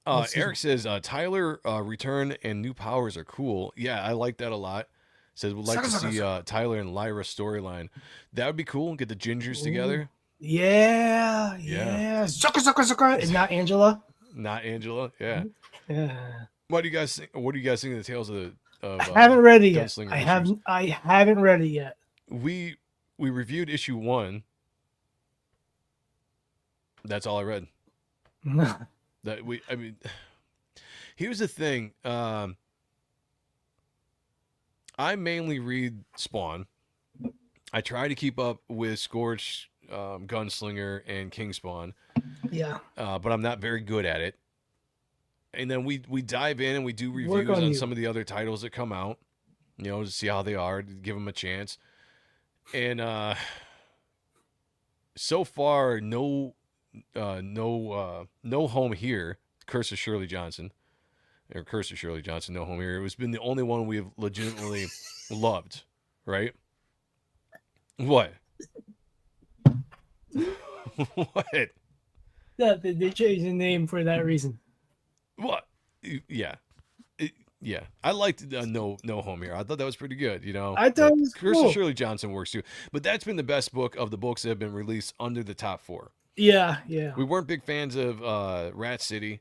Eric says Tyler return and new powers are cool. Yeah, I like that a lot. Says would like to see Tyler and Lyra storyline. That would be cool. Get the gingers together. Yeah. Zucker, and not Angela. Not Angela. Yeah. Yeah. What do you guys think of the Tales of I haven't read it yet. Gunslinger I haven't read it yet. We reviewed issue 1. That's all I read. Here's the thing. I mainly read Spawn. I try to keep up with Scorch, Gunslinger, and King Spawn. Yeah. But I'm not very good at it. And then we dive in and we do reviews on some of the other titles that come out, to see how they are, to give them a chance. And so far, no home here. Curse of Shirley Johnson, No Home Here. It has been the only one we have legitimately loved, right? What? What? Yeah, they changed the name for that reason. What? Yeah. I liked No Home Here. I thought that was pretty good, I thought it was Curse cool. of Shirley Johnson works too. But that's been the best book of the books that have been released under the top 4. Yeah. We weren't big fans of Rat City.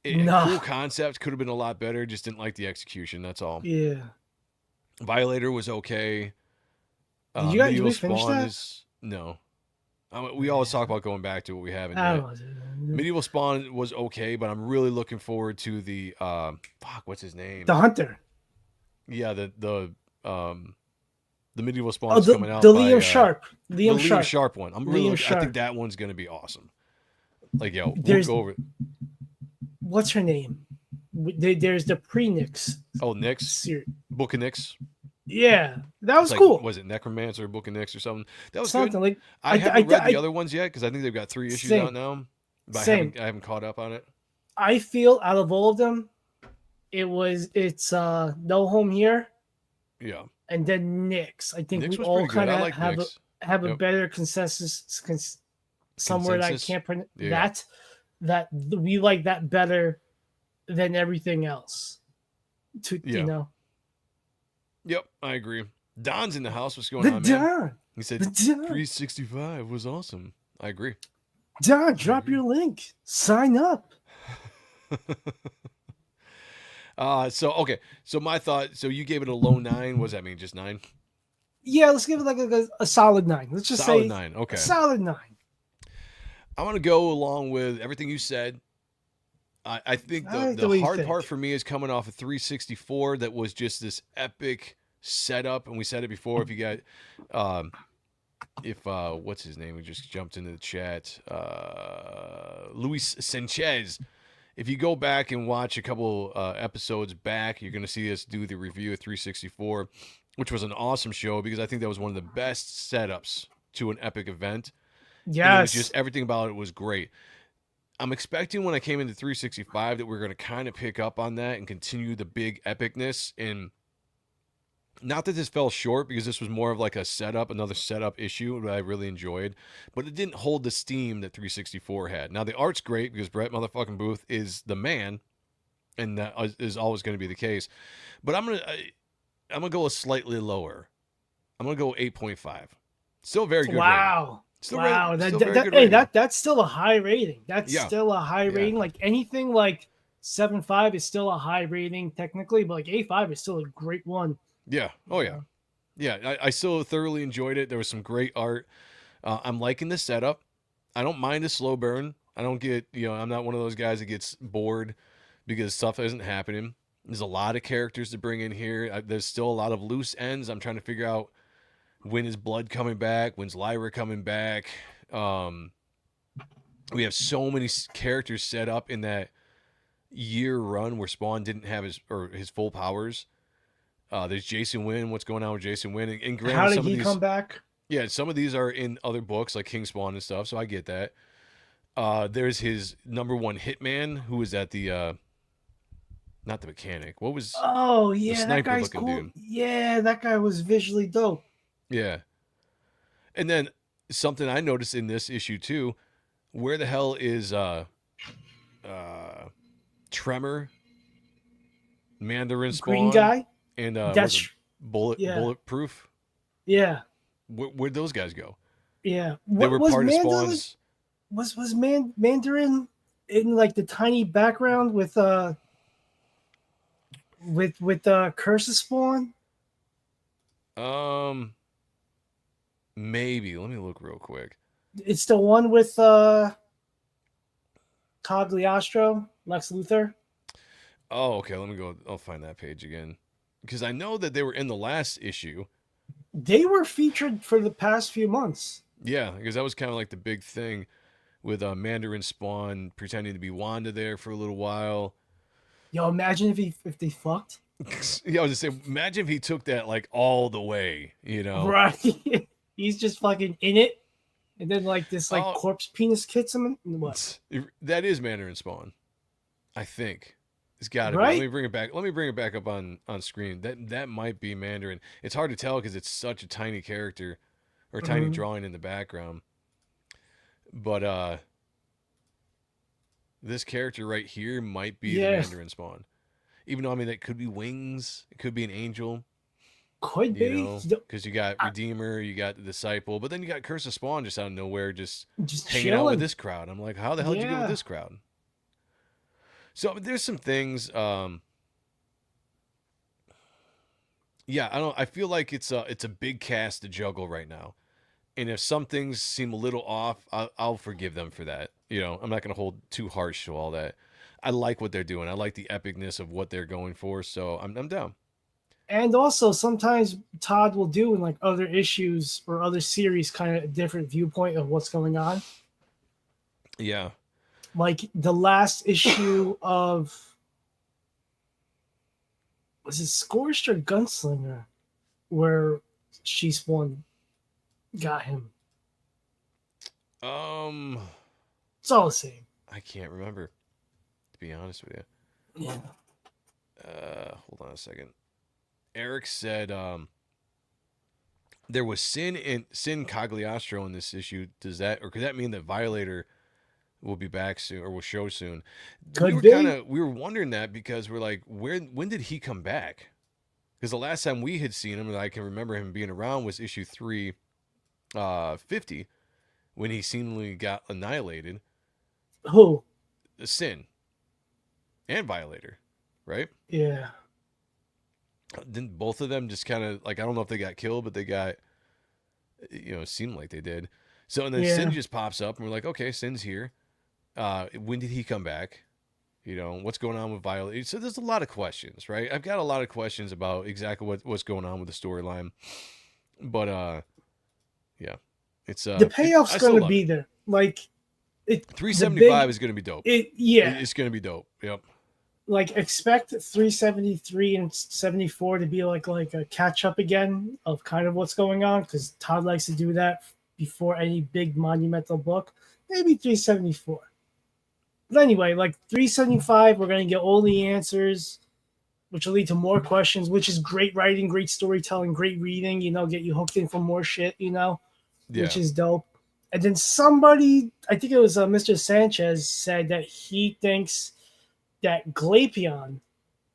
No. Cool concept, could have been a lot better, just didn't like the execution, that's all. Yeah. Violator was okay. Did you guys finish that? No. We always talk about going back to what we haven't yet. Medieval Spawn was okay, but I'm really looking forward to the what's his name? The Hunter. Yeah, the Medieval Spawn is coming out. The Liam Sharp. Liam Sharp one. I'm really Sharp. I think that one's gonna be awesome. Like we'll go over it. What's her name? There's the pre-Nix. Oh, Nix? Book of Nix? Yeah, that was cool. Was it Necromancer or Book of Nix or something? That was something good. Like I haven't read the other ones yet because I think they've got 3 issues out now. But I haven't caught up on it. I feel out of all of them, it's No Home Here. Yeah. And then Nix. I think Nix we all kind of like have a better consensus somewhere that I can't pronounce that we like that better than everything else. Yep, I agree. Don's in the house. What's going The on, man? Don. He said The Don. 365 was awesome. I agree. Don, drop your link. Sign up. So my thought. So you gave it a low 9. What does that mean? Just 9? Yeah, let's give it like a solid 9. Let's just Solid say 9. Okay. a solid 9. I'm gonna go along with everything you said. I think I like the the way you hard think. part for me is coming off of 364. That was just this epic setup, and we said it before. If you got, what's his name? We just jumped into the chat. Luis Sanchez. If you go back and watch a couple episodes back, you're gonna see us do the review of 364, which was an awesome show because I think that was one of the best setups to an epic event. And it was Yes. just everything about it was great. I'm expecting when I came into 365 that we're going to kind of pick up on that and continue the big epicness. And not that this fell short because this was more of like a setup, another setup issue that I really enjoyed, but it didn't hold the steam that 364 had. Now the art's great because Brett motherfucking Booth is the man, and that is always going to be the case. But I'm gonna go a slightly lower. I'm gonna go 8.5. Still very good. Wow. Still Wow. still very good Hey, rating. that's still a high rating. That's Yeah. still a high Yeah. rating. Like anything like 7.5 is still a high rating technically, but like 8.5 is still a great one. Yeah. Oh yeah. Yeah. I still thoroughly enjoyed it. There was some great art. I'm liking the setup. I don't mind a slow burn. I don't get, I'm not one of those guys that gets bored because stuff isn't happening. There's a lot of characters to bring in here. There's still a lot of loose ends. I'm trying to figure out when is Blood coming back? When's Lyra coming back? We have so many characters set up in that year run where Spawn didn't have his full powers. There's Jason Wynn. What's going on with Jason Wynn? And granted, How did some he of these, come back? Yeah, some of these are in other books like King Spawn and stuff, so I get that. There's his number one hitman who was at the not the mechanic. What was Oh yeah, that sniper guy's looking cool. dude. Yeah, that guy was visually dope. Yeah. And then something I noticed in this issue too, where the hell is Tremor, Mandarin Spawn, Green guy? and That's Bulletproof? yeah. Where'd those guys go? Yeah. They were was part of Mandarin, Spawn's. Was Mandarin in like the tiny background with Curse of Spawn? Maybe. Let me look real quick. It's the one with Cagliostro, Lex Luthor. Oh, okay. Let me go. I'll find that page again because I know that they were in the last issue. They were featured for the past few months. Yeah, because that was kind of like the big thing with Mandarin Spawn pretending to be Wanda there for a little while. Yo, imagine if they fucked. Yeah, I was just saying, imagine if he took that like all the way, Right. He's just fucking in it. And then like this Oh. corpse penis kicks him in what? That is Mandarin Spawn, I think. It's got to be. Right? Let me bring it back. Let me bring it back up on screen. That might be Mandarin. It's hard to tell because it's such a tiny character or tiny drawing in the background. But this character right here might be the Mandarin Spawn. Even though, I mean, that could be Wings. It could be an angel. Could be. Because you got Redeemer, you got the Disciple, but then you got Curse of Spawn just out of nowhere, just hanging out chilling. with this crowd. I'm like, how the hell did you get with this crowd? So there's some things. I feel like it's a big cast to juggle right now, and if some things seem a little off, I'll forgive them for that. I'm not gonna hold too harsh to all that. I like what they're doing. I like the epicness of what they're going for. So I'm down. And also sometimes Todd will do in like other issues or other series kind of a different viewpoint of what's going on. Yeah. Like the last issue of was it Scorched or Gunslinger where She Spawn got him. It's all the same. I can't remember, to be honest with you. Yeah. Hold on a second. Eric said there was Sin Cagliostro in this issue. Could that mean that Violator will be back soon or will show soon? Could we be. were wondering that because we're like, when did he come back? Because the last time we had seen him, and I can remember him being around, was issue 350, when he seemingly got annihilated. Who? Sin and Violator, right? Yeah. Didn't both of them just kind of, like, I don't know if they got killed, but they got, seemed like they did. So, and then Sin just pops up, and we're like, okay, Sin's here. When did he come back? What's going on with Violet? So there's a lot of questions, right? I've got a lot of questions about exactly what's going on with the storyline. But, yeah. It's the payoff's going to be there. Like, 375 is going to be dope. It's going to be dope. Yep. Like, expect 373 and 74 to be like a catch up again of kind of what's going on, because Todd likes to do that before any big monumental book. Maybe 374. But anyway, like 375, we're going to get all the answers, which will lead to more questions, which is great writing, great storytelling, great reading, get you hooked in for more shit, which is dope. And then somebody, I think it was Mr. Sanchez, said that he thinks that Glapion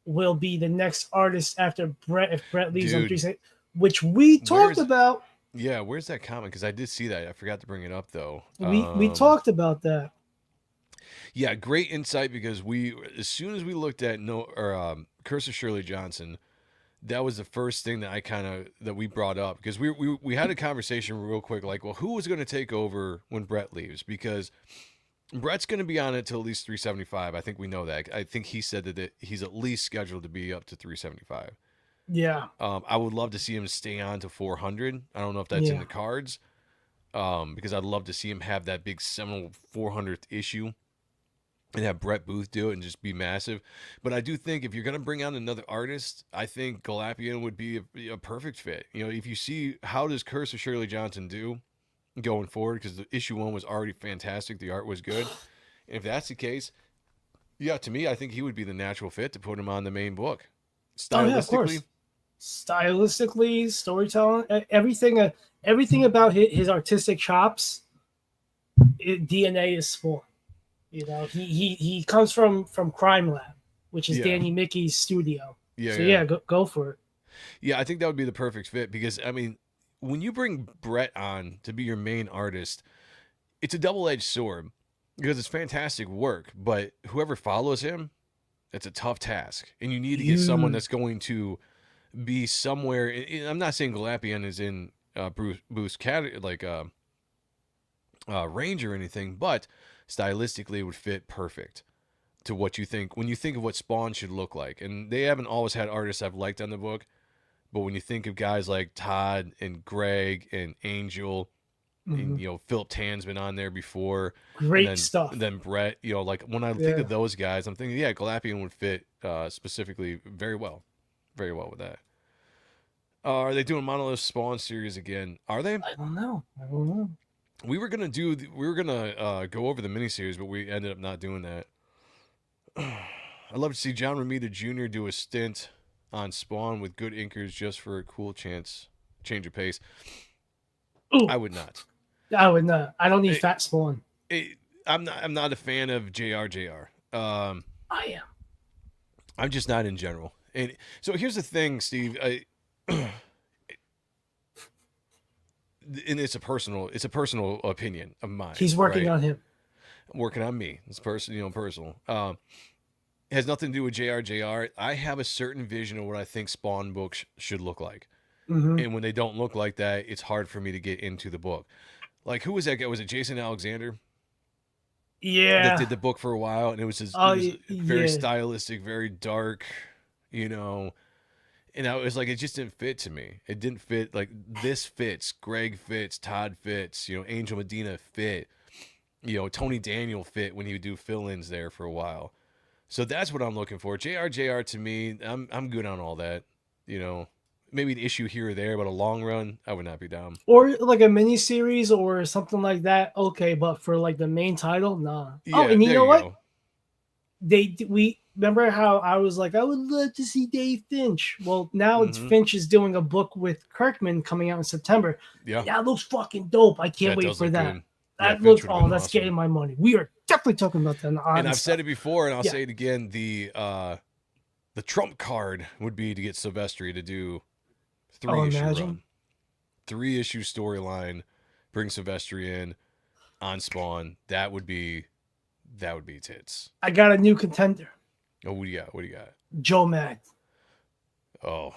will be the next artist after Brett, if Brett leaves on 375, which we talked about. Yeah, where's that comment? Because I did see that. I forgot to bring it up, though. We talked about that. Yeah, great insight, because as soon as we looked at Curse of Shirley Johnson, that was the first thing that we brought up, because we had a conversation real quick, like, well, who was going to take over when Brett leaves? Because Brett's going to be on it till at least 375. I think we know that. I think he said that he's at least scheduled to be up to 375. Yeah. I would love to see him stay on to 400. I don't know if that's in the cards, because I'd love to see him have that big seminal 400th issue and have Brett Booth do it and just be massive. But I do think if you're going to bring on another artist, I think Galapian would be a perfect fit. If you see how does Curse of Shirley Johnson do going forward, because the issue 1 was already fantastic. The art was good. And if that's the case, yeah, to me, I think he would be the natural fit to put him on the main book. Stylistically, stylistically, storytelling, everything about his artistic chops, DNA is Spawn. He comes from Crime Lab, which is Danny Mickey's studio. Go for it. Yeah, I think that would be the perfect fit, because I mean, when you bring Brett on to be your main artist, it's a double-edged sword, because it's fantastic work, but whoever follows him, it's a tough task, and you need to get someone that's going to be somewhere. I'm not saying Galapian is in Booth's cat range or anything, but stylistically it would fit perfect to what you think when you think of what Spawn should look like. And they haven't always had artists I've liked on the book, but when you think of guys like Todd and Greg and Angel, and Philip Tan's been on there before, great stuff. And then Brett, like when I think of those guys, I'm thinking, Galapian would fit specifically very well with that. Are they doing Monolith Spawn series again? Are they? I don't know. We were gonna go over the miniseries, but we ended up not doing that. I'd love to see John Romita Jr. do a stint on Spawn with good inkers just for a cool change of pace. Ooh. I would not. I would not. I don't need Fat Spawn. I'm not a fan of JR. I am. I'm just not in general. And so here's the thing, Steve. And it's a personal opinion of mine. He's working on him. Working on me. It's personal. It has nothing to do with JR. I have a certain vision of what I think Spawn books should look like. Mm-hmm. And when they don't look like that, it's hard for me to get into the book. Like, who was that guy? Was it Jason Alexander? Yeah. That did the book for a while, and it was very stylistic, very dark, And I was like, it just didn't fit to me. It didn't fit. Like, this fits. Greg fits. Todd fits. Angel Medina fit. Tony Daniel fit when he would do fill-ins there for a while. So that's what I'm looking for. JR to me, I'm good on all that. Maybe an issue here or there, but a long run, I would not be down. Or like a mini series or something like that. Okay, but for like the main title, nah. Yeah, and you know what? Go. We remember how I was like, I would love to see Dave Finch. Well, now Finch is doing a book with Kirkman coming out in September. Yeah, that looks fucking dope. I can't wait for that. Good. That looks that's awesome. Getting my money. We are definitely talking about that. And I've said it before, and I'll say it again. The The trump card would be to get Silvestri to do Oh, 3-issue imagine. run. 3-issue storyline, bring Silvestri in on Spawn. That would be tits. I got a new contender. Oh, what do you got? What do you got? Joe Mag. Oh,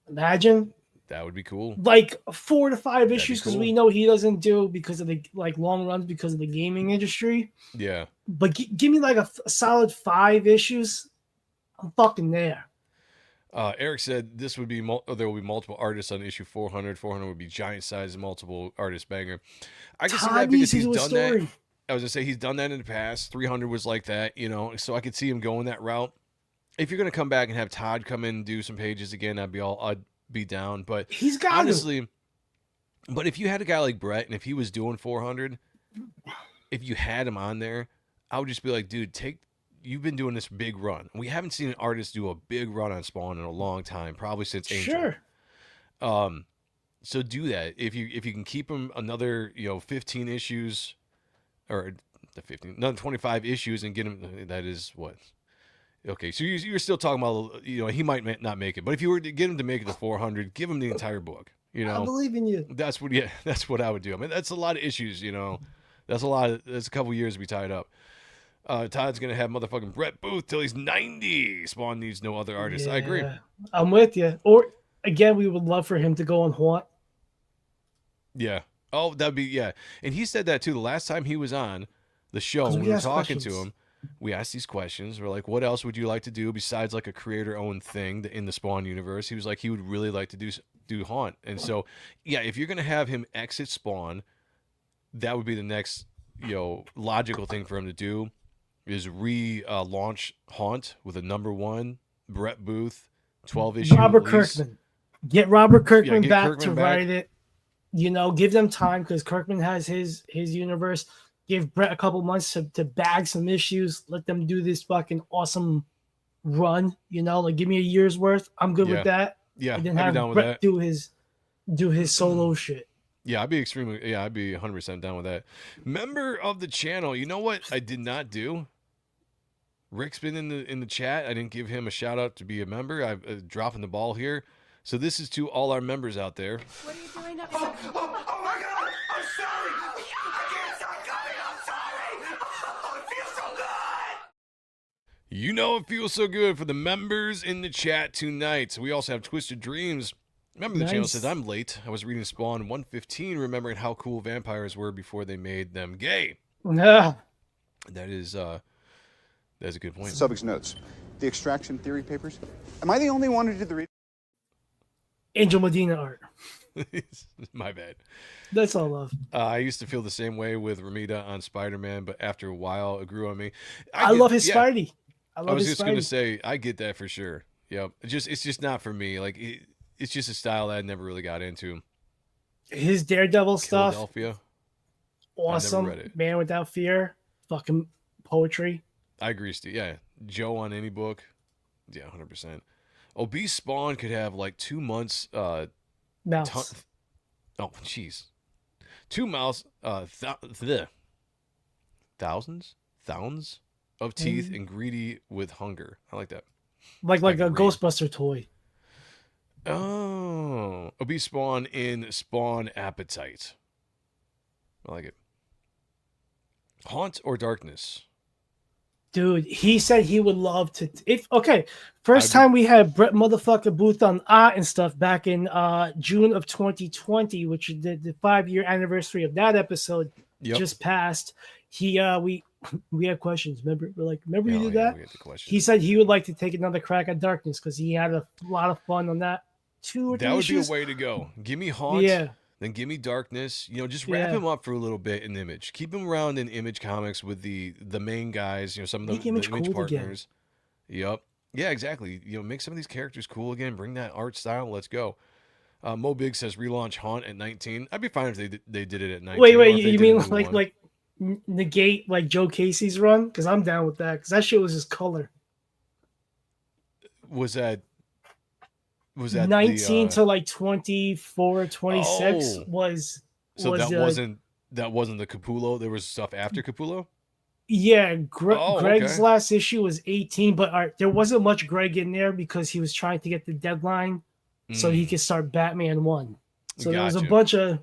Imagine that would be cool. like 4 to 5 be issues because cool. we know he doesn't do because of the like long runs because of the gaming industry. Yeah. But give me like a solid 5 issues. I'm fucking there. Eric said this would be there will be multiple artists on issue 400. 400 would be giant size and multiple artist banger. I can see that Todd because needs to he's do a done that. story. I was gonna say he's done that in the past. 300 was like that, so I could see him going that route. If you're gonna come back and have Todd come in and do some pages again, I'd be down. But He's got honestly, but if you had a guy like Brett and if he was doing 400, if you had him on there, I would just be like, dude, you've been doing this big run. We haven't seen an artist do a big run on Spawn in a long time, probably since Angel. Sure. So do that. If you can keep him another, 15 issues or another 25 issues and get him, that is what? Okay, so you're still talking about, he might not make it, but if you were to get him to make it to 400, give him the entire book. I believe in you. That's what I would do. I mean, that's a lot of issues. That's a couple years to be tied up. Todd's gonna have motherfucking Brett Booth till he's 90. Spawn needs no other artist. I agree. I'm with you. Or again, we would love for him to go on Haunt. Yeah. Oh, that'd be yeah. And he said that too. The last time he was on the show, 'Cause when we we were asked talking questions. to him, we asked these questions. We're like, what else would you like to do besides like a creator-owned thing in the Spawn universe? He was like, he would really like to do Haunt. And so, yeah, if you're gonna have him exit Spawn, that would be the next, logical thing for him to do is launch Haunt with a #1 Brett Booth 12 issue. Robert release. Kirkman. Get Robert Kirkman get back Kirkman to back. write it. Give them time because Kirkman has his universe. Give Brett a couple months to bag some issues. Let them do this fucking awesome run. Like give me a year's worth. I'm good with that. Yeah, And then I'd have be down with Brett that. do his solo shit. Yeah, I'd be 100% down with that. Member of the channel, you know what I did not do? Rick's been in the chat. I didn't give him a shout out to be a member. I'm dropping the ball here. So this is to all our members out there. What are you doing up? Oh my God! I'm sorry! I can't stop coming! I'm sorry! Oh, it feels so good! It feels so good for the members in the chat tonight. So we also have Twisted Dreams. Member of the channel Nice. says, I'm late. I was reading Spawn 115, remembering how cool vampires were before they made them gay. Yeah. That's a good point. Subject's notes. The extraction theory papers. Am I the only one who did the reading? Angel Medina art. My bad. That's all love. I used to feel the same way with Ramita on Spider-Man, but after a while, it grew on me. I love his Spidey. I was just going to say, I get that for sure. Yep. It's just not for me. Like, it's just a style that I never really got into. His Daredevil stuff. Philadelphia. Awesome. read it. Man Without Fear. Fucking poetry. I agree, Steve. Yeah. Joe on any book. Yeah, 100%. Obese Spawn could have like 2 months. Mouse. Oh, jeez. 2 mouths. Thousands of teeth and greedy with hunger. I like that. like like a green. Ghostbuster toy. Oh, Obese Spawn in Spawn Appetite. I like it. Haunt or Darkness? Dude, he said he would love to. First time we had Brett motherfucker Booth on and stuff back in June of 2020, which is the 5-year anniversary of that episode just passed. We had questions. Remember, you did that? We had the question. He said he would like to take another crack at Darkness because he had a lot of fun on that. 2 or 3 That would issues. be a way to go. Give me Haunt. Yeah. Then give me Darkness. Just wrap him up for a little bit in Image. Keep him around in Image Comics with the main guys. Some of the Make Image Image cool again. partners. Yep. Yeah, exactly. Make some of these characters cool again. Bring that art style. Let's go. Mo Big says relaunch Haunt at 19. I'd be fine if they did it at 19. Wait, or if they you did mean a new one. negate like Joe Casey's run? Because I'm down with that. Because that shit was his color. Was that 19 to like 24, 26 Oh. was. So was, that wasn't the Capullo. There was stuff after Capullo. Yeah, Oh, Greg's okay. last issue was 18, but there wasn't much Greg in there because he was trying to get the deadline so he could start Batman 1. So there was a Gotcha.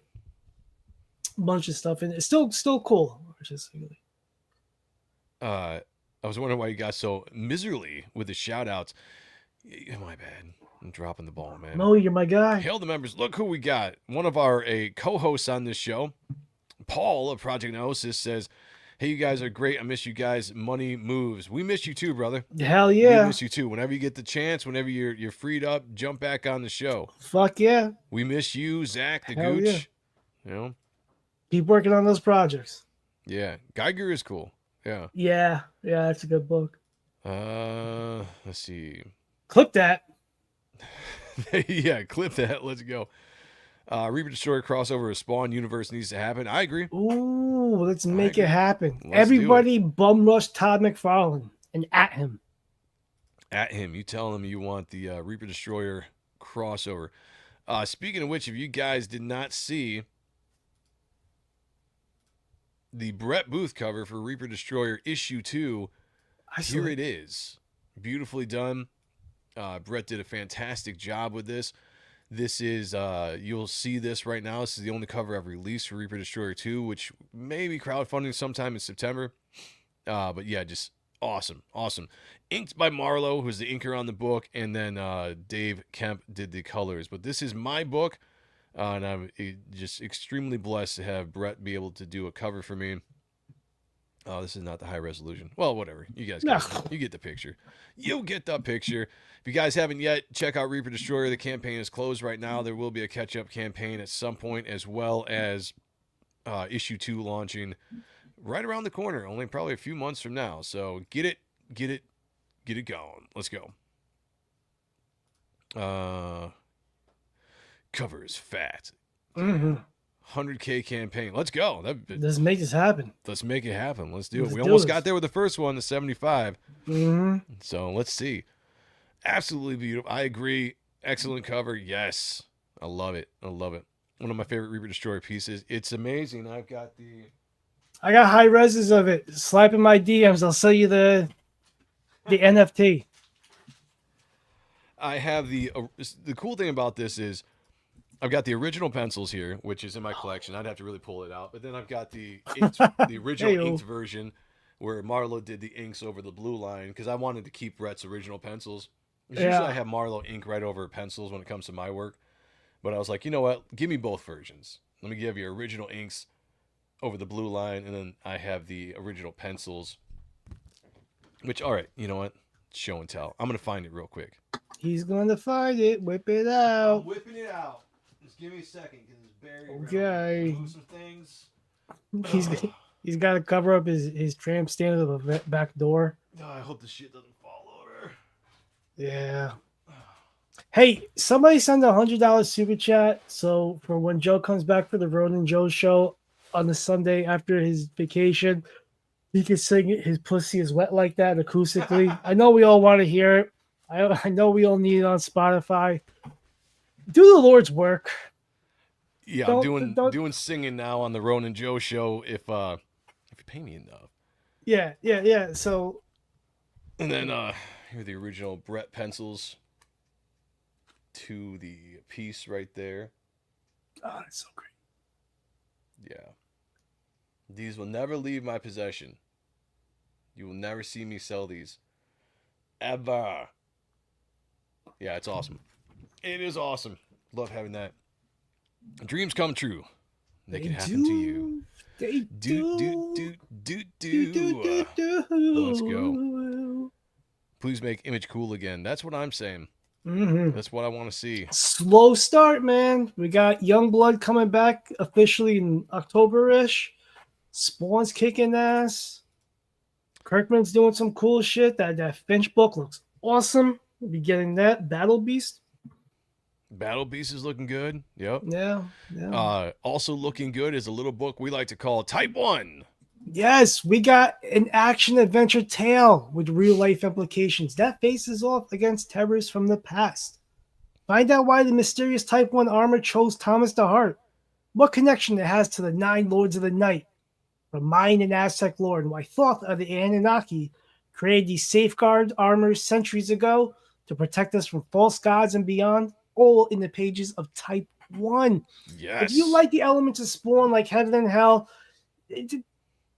bunch of stuff in it. It's still cool. I was wondering why you got so miserly with the shout outs. My bad. I'm dropping the ball, man. No, you're my guy. Hail the members. Look who we got. One of our co-hosts on this show, Paul of Project Naosis, says, "Hey, you guys are great. I miss you guys. Money moves. We miss you too, brother. Hell yeah. We miss you too. Whenever you get the chance, whenever you're freed up, jump back on the show. Fuck yeah. We miss you, Zach the Hell Gooch. yeah. You know? Keep working on those projects. Yeah. Geiger is cool. Yeah. Yeah, that's a good book. Let's see. Clip that. Yeah, clip that. Let's go. Reaper Destroyer crossover with Spawn universe needs to happen. I agree. Ooh, let's make it happen. Let's Everybody bum rush Todd McFarlane and at him. At him. You tell him you want the Reaper Destroyer crossover. Speaking of which, if you guys did not see the Brett Booth cover for Reaper Destroyer issue 2, here it is. Beautifully done. Brett did a fantastic job with this. This is, you'll see this right now. This is the only cover I've released for Reaper Destroyer 2, which may be crowdfunding sometime in September. But yeah, just awesome. Awesome. Inked by Marlowe, who's the inker on the book, and then Dave Kemp did the colors. But this is my book, and I'm just extremely blessed to have Brett be able to do a cover for me. Oh, this is not the high resolution. Well, whatever. You guys you get the picture. You get the picture. If you guys haven't yet, check out Reaper Destroyer. The campaign is closed right now. There will be a catch-up campaign at some point, as well as issue 2 launching right around the corner, only probably a few months from now. So get it going. Let's go. Cover is fat. 100K campaign. Let's go. Let's make this happen. Let's make it happen. Let's do it. We almost got there with the first one, the 75. So let's see. Absolutely beautiful. I agree. Excellent cover. Yes. I love it. I love it. One of my favorite Reaper Destroyer pieces. It's amazing. I got high reses of it. Slap in my DMs. I'll sell you the NFT. I have the cool thing about this is I've got the original pencils here, which is in my collection. I'd have to really pull it out. But then I've got the original inked version where Marlowe did the inks over the blue line because I wanted to keep Brett's original pencils. Usually I have Marlowe ink right over pencils when it comes to my work. But I was like, you know what? Give me both versions. Let me give you original inks over the blue line, and then I have the original pencils. Which, all right, you know what? Show and tell. I'm going to find it real quick. He's going to find it. Whip it out. I'm whipping it out. Just give me a second because it's buried. Okay. Move some things. He's got to cover up his tramp stand at the back door. Oh, I hope the shit doesn't fall over. Yeah. Hey, somebody send $100 super chat. So for when Joe comes back for the Ronan Joe show on the Sunday after his vacation, he can sing it. His pussy is wet like that acoustically. I know we all want to hear it. I know we all need it on Spotify. Do the Lord's work. Yeah, I'm doing singing now on the Ronan Joe show if you pay me enough. Yeah. So, and then here are the original Brett pencils to the piece right there. Oh, that's so great. Yeah. These will never leave my possession. You will never see me sell these. Ever. Yeah, it's awesome. It is awesome. Love having that. Dreams come true. They can happen to you. They do. Let's go. Please make Image cool again. That's what I'm saying. That's what I want to see. Slow start, man. We got Youngblood coming back officially in October-ish. Spawn's kicking ass. Kirkman's doing some cool shit. That Finch book looks awesome. We'll be getting that. Battle Beast. Battle Beast is looking good. Yep. Yeah. Also looking good is a little book we like to call Type 1. Yes, we got an action-adventure tale with real-life implications that faces off against terrorists from the past. Find out why the mysterious Type 1 armor chose Thomas DeHart, what connection it has to the 9 Lords of the Night, from Mayan and Aztec lore and why thought of the Anunnaki created these safeguard armors centuries ago to protect us from false gods and beyond, all in the pages of Type 1. Yes. If you like the elements of Spawn, like Heaven and Hell,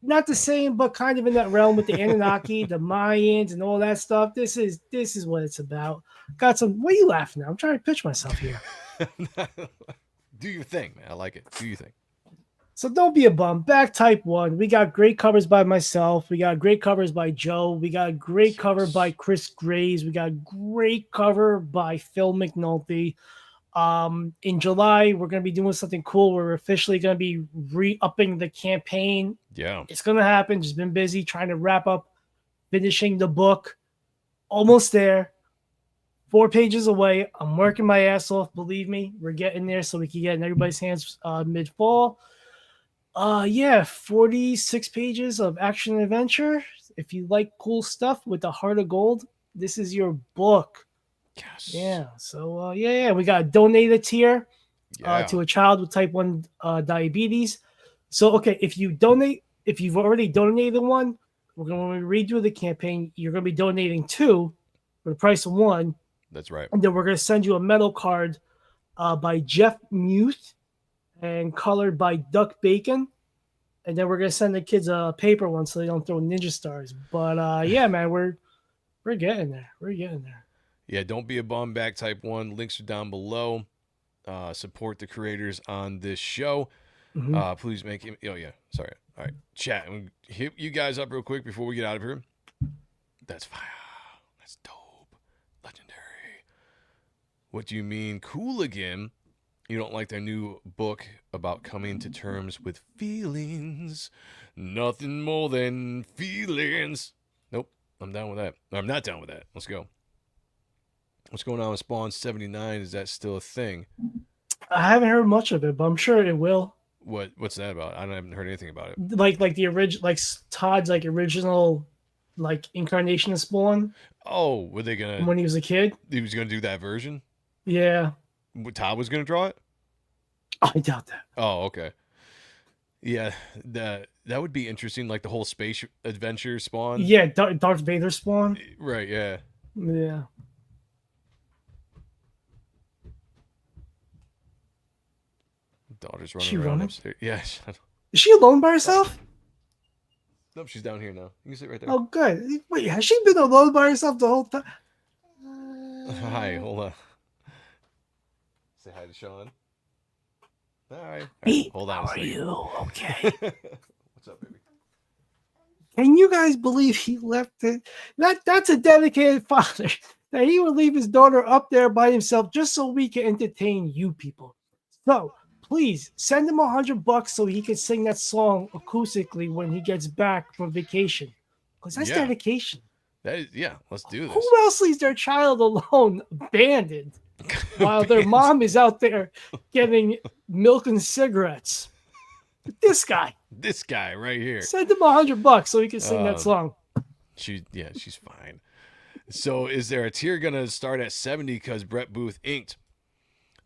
not the same, but kind of in that realm with the Anunnaki, the Mayans, and all that stuff. This is what it's about. Got some. What are you laughing at? I'm trying to pitch myself here. Do your thing, man. I like it. Do your thing. So don't be a bum. Back Type 1. We got great covers by myself. We got great covers by Joe. We got a great cover by Chris Graves. We got a great cover by Phil McNulty. In July, we're going to be doing something cool. We're officially going to be re-upping the campaign. Yeah. It's going to happen. Just been busy trying to wrap up, finishing the book. Almost there. 4 pages away. I'm working my ass off. Believe me, we're getting there so we can get in everybody's hands mid-fall. 46 pages of action and adventure. If you like cool stuff with the heart of gold, this is your book. Yes. Yeah. So we got a donate tier Yeah. to a child with type 1 diabetes. So okay, if you've already donated one, we're going to redo the campaign. You're going to be donating 2 for the price of 1. That's right. And then we're going to send you a metal card by Jeff Muth and colored by Duck Bacon. And then we're going to send the kids a paper one so they don't throw ninja stars. But man, we're getting there. We're getting there. Yeah, don't be a bum. Back Type 1. Links are down below. Support the creators on this show. Mm-hmm. Please make him. Oh, yeah. Sorry. All right. Chat. I'm gonna hit you guys up real quick before we get out of here. That's fire. That's dope. Legendary. What do you mean? Cool again? You don't like their new book about coming to terms with feelings? Nothing more than feelings. Nope. I'm down with that. I'm not down with that. Let's go. What's going on with Spawn 79? Is that still a thing? I haven't heard much of it, but I'm sure it will. What's that about? I haven't heard anything about it. Like the original, like Todd's like original, like incarnation of Spawn. Oh, were they gonna? When he was a kid, He was gonna do that version. yeah. Todd was gonna draw it. I doubt that. Oh, okay. Yeah, that would be interesting. Like the whole space adventure Spawn. Yeah, Darth Vader Spawn. Right. Yeah. Yeah. Daughter's She running around running? upstairs. Yeah. Is she alone by herself? Nope, she's down here now. You can sit right there. Oh, good. Wait, has she been alone by herself the whole time? Hi, hold on. Say hi to Sean. All right. Hey, Hold on. how a are second. you? Okay. What's up, baby? Can you guys believe he left it? That's a dedicated father. That he would leave his daughter up there by himself just so we can entertain you people. So please send him $100 so he can sing that song acoustically when he gets back from vacation. Because that's Yeah. dedication. That is, yeah. Let's do this. Who else leaves their child alone, abandoned, while their mom is out there getting milk and cigarettes? This guy. This guy right here. Send him $100 so he can sing that song. She's fine. So is there a tier gonna start at 70 because Brett Booth inked?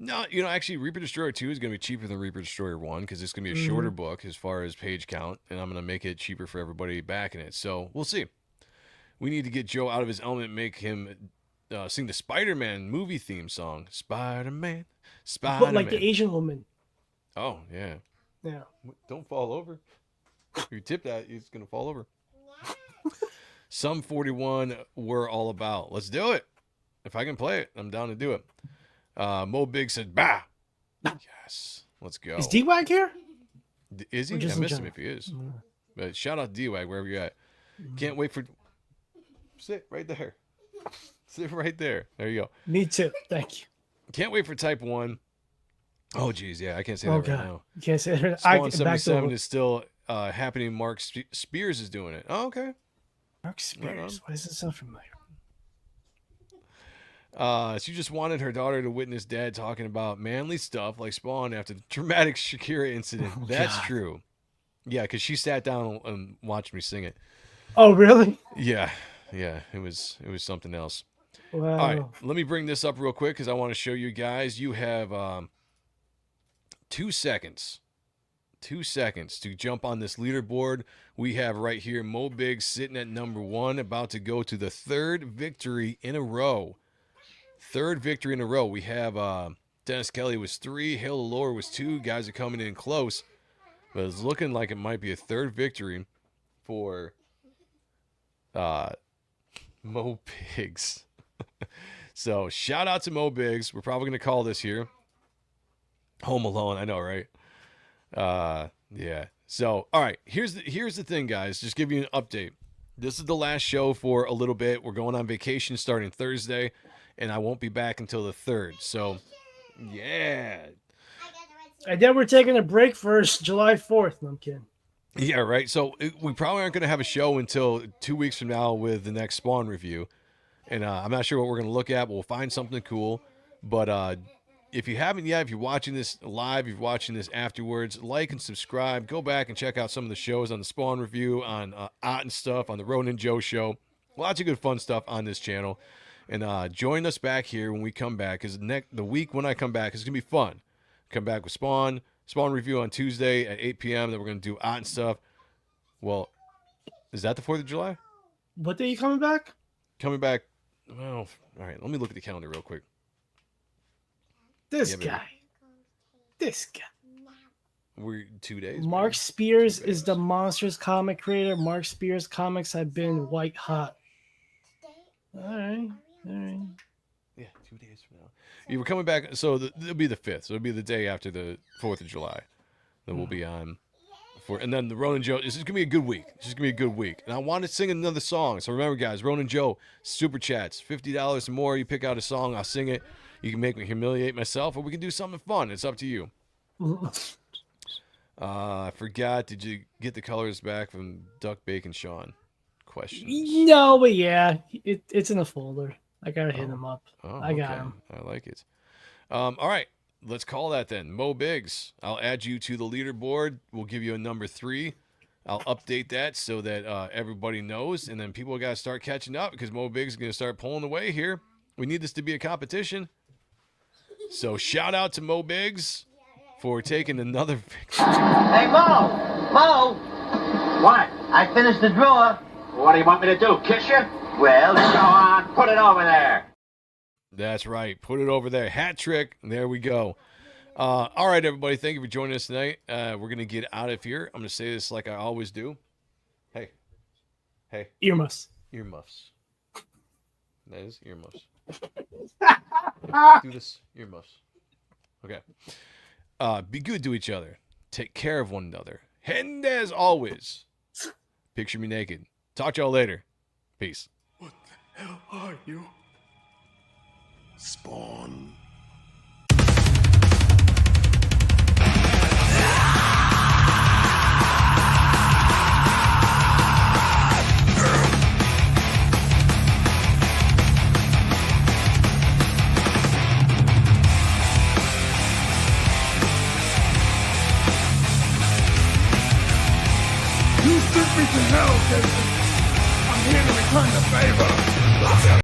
No, actually Reaper Destroyer 2 is gonna be cheaper than Reaper Destroyer 1 because it's gonna be a shorter book as far as page count, and I'm gonna make it cheaper for everybody backing it. So we'll see. We need to get Joe out of his element, make him sing the Spider-Man movie theme song. Spider-Man. But like the Asian woman. Oh, yeah. Yeah. Don't fall over. If you tip that, it's going to fall over. Some 41 we're all about. Let's do it. If I can play it, I'm down to do it. Mo Big said, bah. Yes. Let's go. Is D-Wag here? Is he? Or I just in missed him general? if he is. But shout out to D-Wag, wherever you're at. Can't wait for... Sit right there. Sit right there. There you go. Me too. Thank you. Can't wait for Type 1. Oh, geez. Yeah, I can't say that right now. You can't say it. Spawn 77 is still happening. Mark Spears is doing it. Oh, okay. Mark Spears. Why does it sound familiar? She just wanted her daughter to witness dad talking about manly stuff like Spawn after the traumatic Shakira incident. Oh, That's God. true. Yeah, because she sat down and watched me sing it. Oh, really? Yeah, it was something else. Wow. All right, let me bring this up real quick because I want to show you guys. You have 2 seconds 2 seconds to jump on this leaderboard. We have right here Mo Biggs sitting at number 1, about to go to the 3rd victory in a row. 3rd victory in a row. We have Dennis Kelly was 3, Hail the Lord was 2. Guys are coming in close, but it's looking like it might be a 3rd victory for Mo Biggs. So shout out to Mo Biggs. We're probably going to call this here Home Alone. I know, right? Yeah. So, all right. Here's the thing, guys. Just give you an update. This is the last show for a little bit. We're going on vacation starting Thursday, and I won't be back until the 3rd. So, yeah. And then we're taking a break first, July 4th. No, I'm kidding. Yeah, right. So we probably aren't going to have a show until 2 weeks from now with the next Spawn review. And I'm not sure what we're going to look at, but we'll find something cool. But if you haven't yet, if you're watching this live, if you're watching this afterwards, like and subscribe. Go back and check out some of the shows on the Spawn review, on Ott and stuff, on the Ronan Joe show. Lots of good fun stuff on this channel. And join us back here when we come back, because the week when I come back is going to be fun. Come back with Spawn review on Tuesday at 8 p.m. Then we're going to do Ott and stuff. Well, is that the 4th of July? What day are you coming back? Coming back. Well, all right. Let me look at the calendar real quick. This Yeah, guy. This guy. We're 2 days. Mark Spears is the Monsters comic creator. Mark Spears comics have been white hot. All right. Yeah, 2 days from now. Yeah, we're coming back. So it'll be the 5th. So it'll be the day after the 4th of July. Then we'll be on. And then the Ronan Joe. This is going to be a good week. This is going to be a good week. And I want to sing another song. So remember, guys, Ronan Joe, Super Chats, $50 or more. You pick out a song. I'll sing it. You can make me humiliate myself, or we can do something fun. It's up to you. I forgot. Did you get the colors back from Duck Bacon Sean? Questions. No, but yeah, it's in the folder. I gotta hit him up. Oh, I got okay. him. I like it. All right. Let's call that then. Mo Biggs. I'll add you to the leaderboard. We'll give you a number 3. I'll update that so that everybody knows, and then people got to start catching up, because Mo Biggs is going to start pulling away here. We need this to be a competition. So shout out to Mo Biggs for taking another victory. Hey, Mo! Mo! What? I finished the drawer. What do you want me to do, kiss you? Well, then go on. Put it over there. That's right. Put it over there. Hat trick. There we go. All right, everybody. Thank you for joining us tonight. We're going to get out of here. I'm going to say this like I always do. Hey. Earmuffs. Earmuffs. That is earmuffs. Do this. Earmuffs. Okay. Be good to each other. Take care of one another. And as always, picture me naked. Talk to y'all later. Peace. What the hell are you? Spawn. You sent me to hell, Jason. I'm here to return the favor.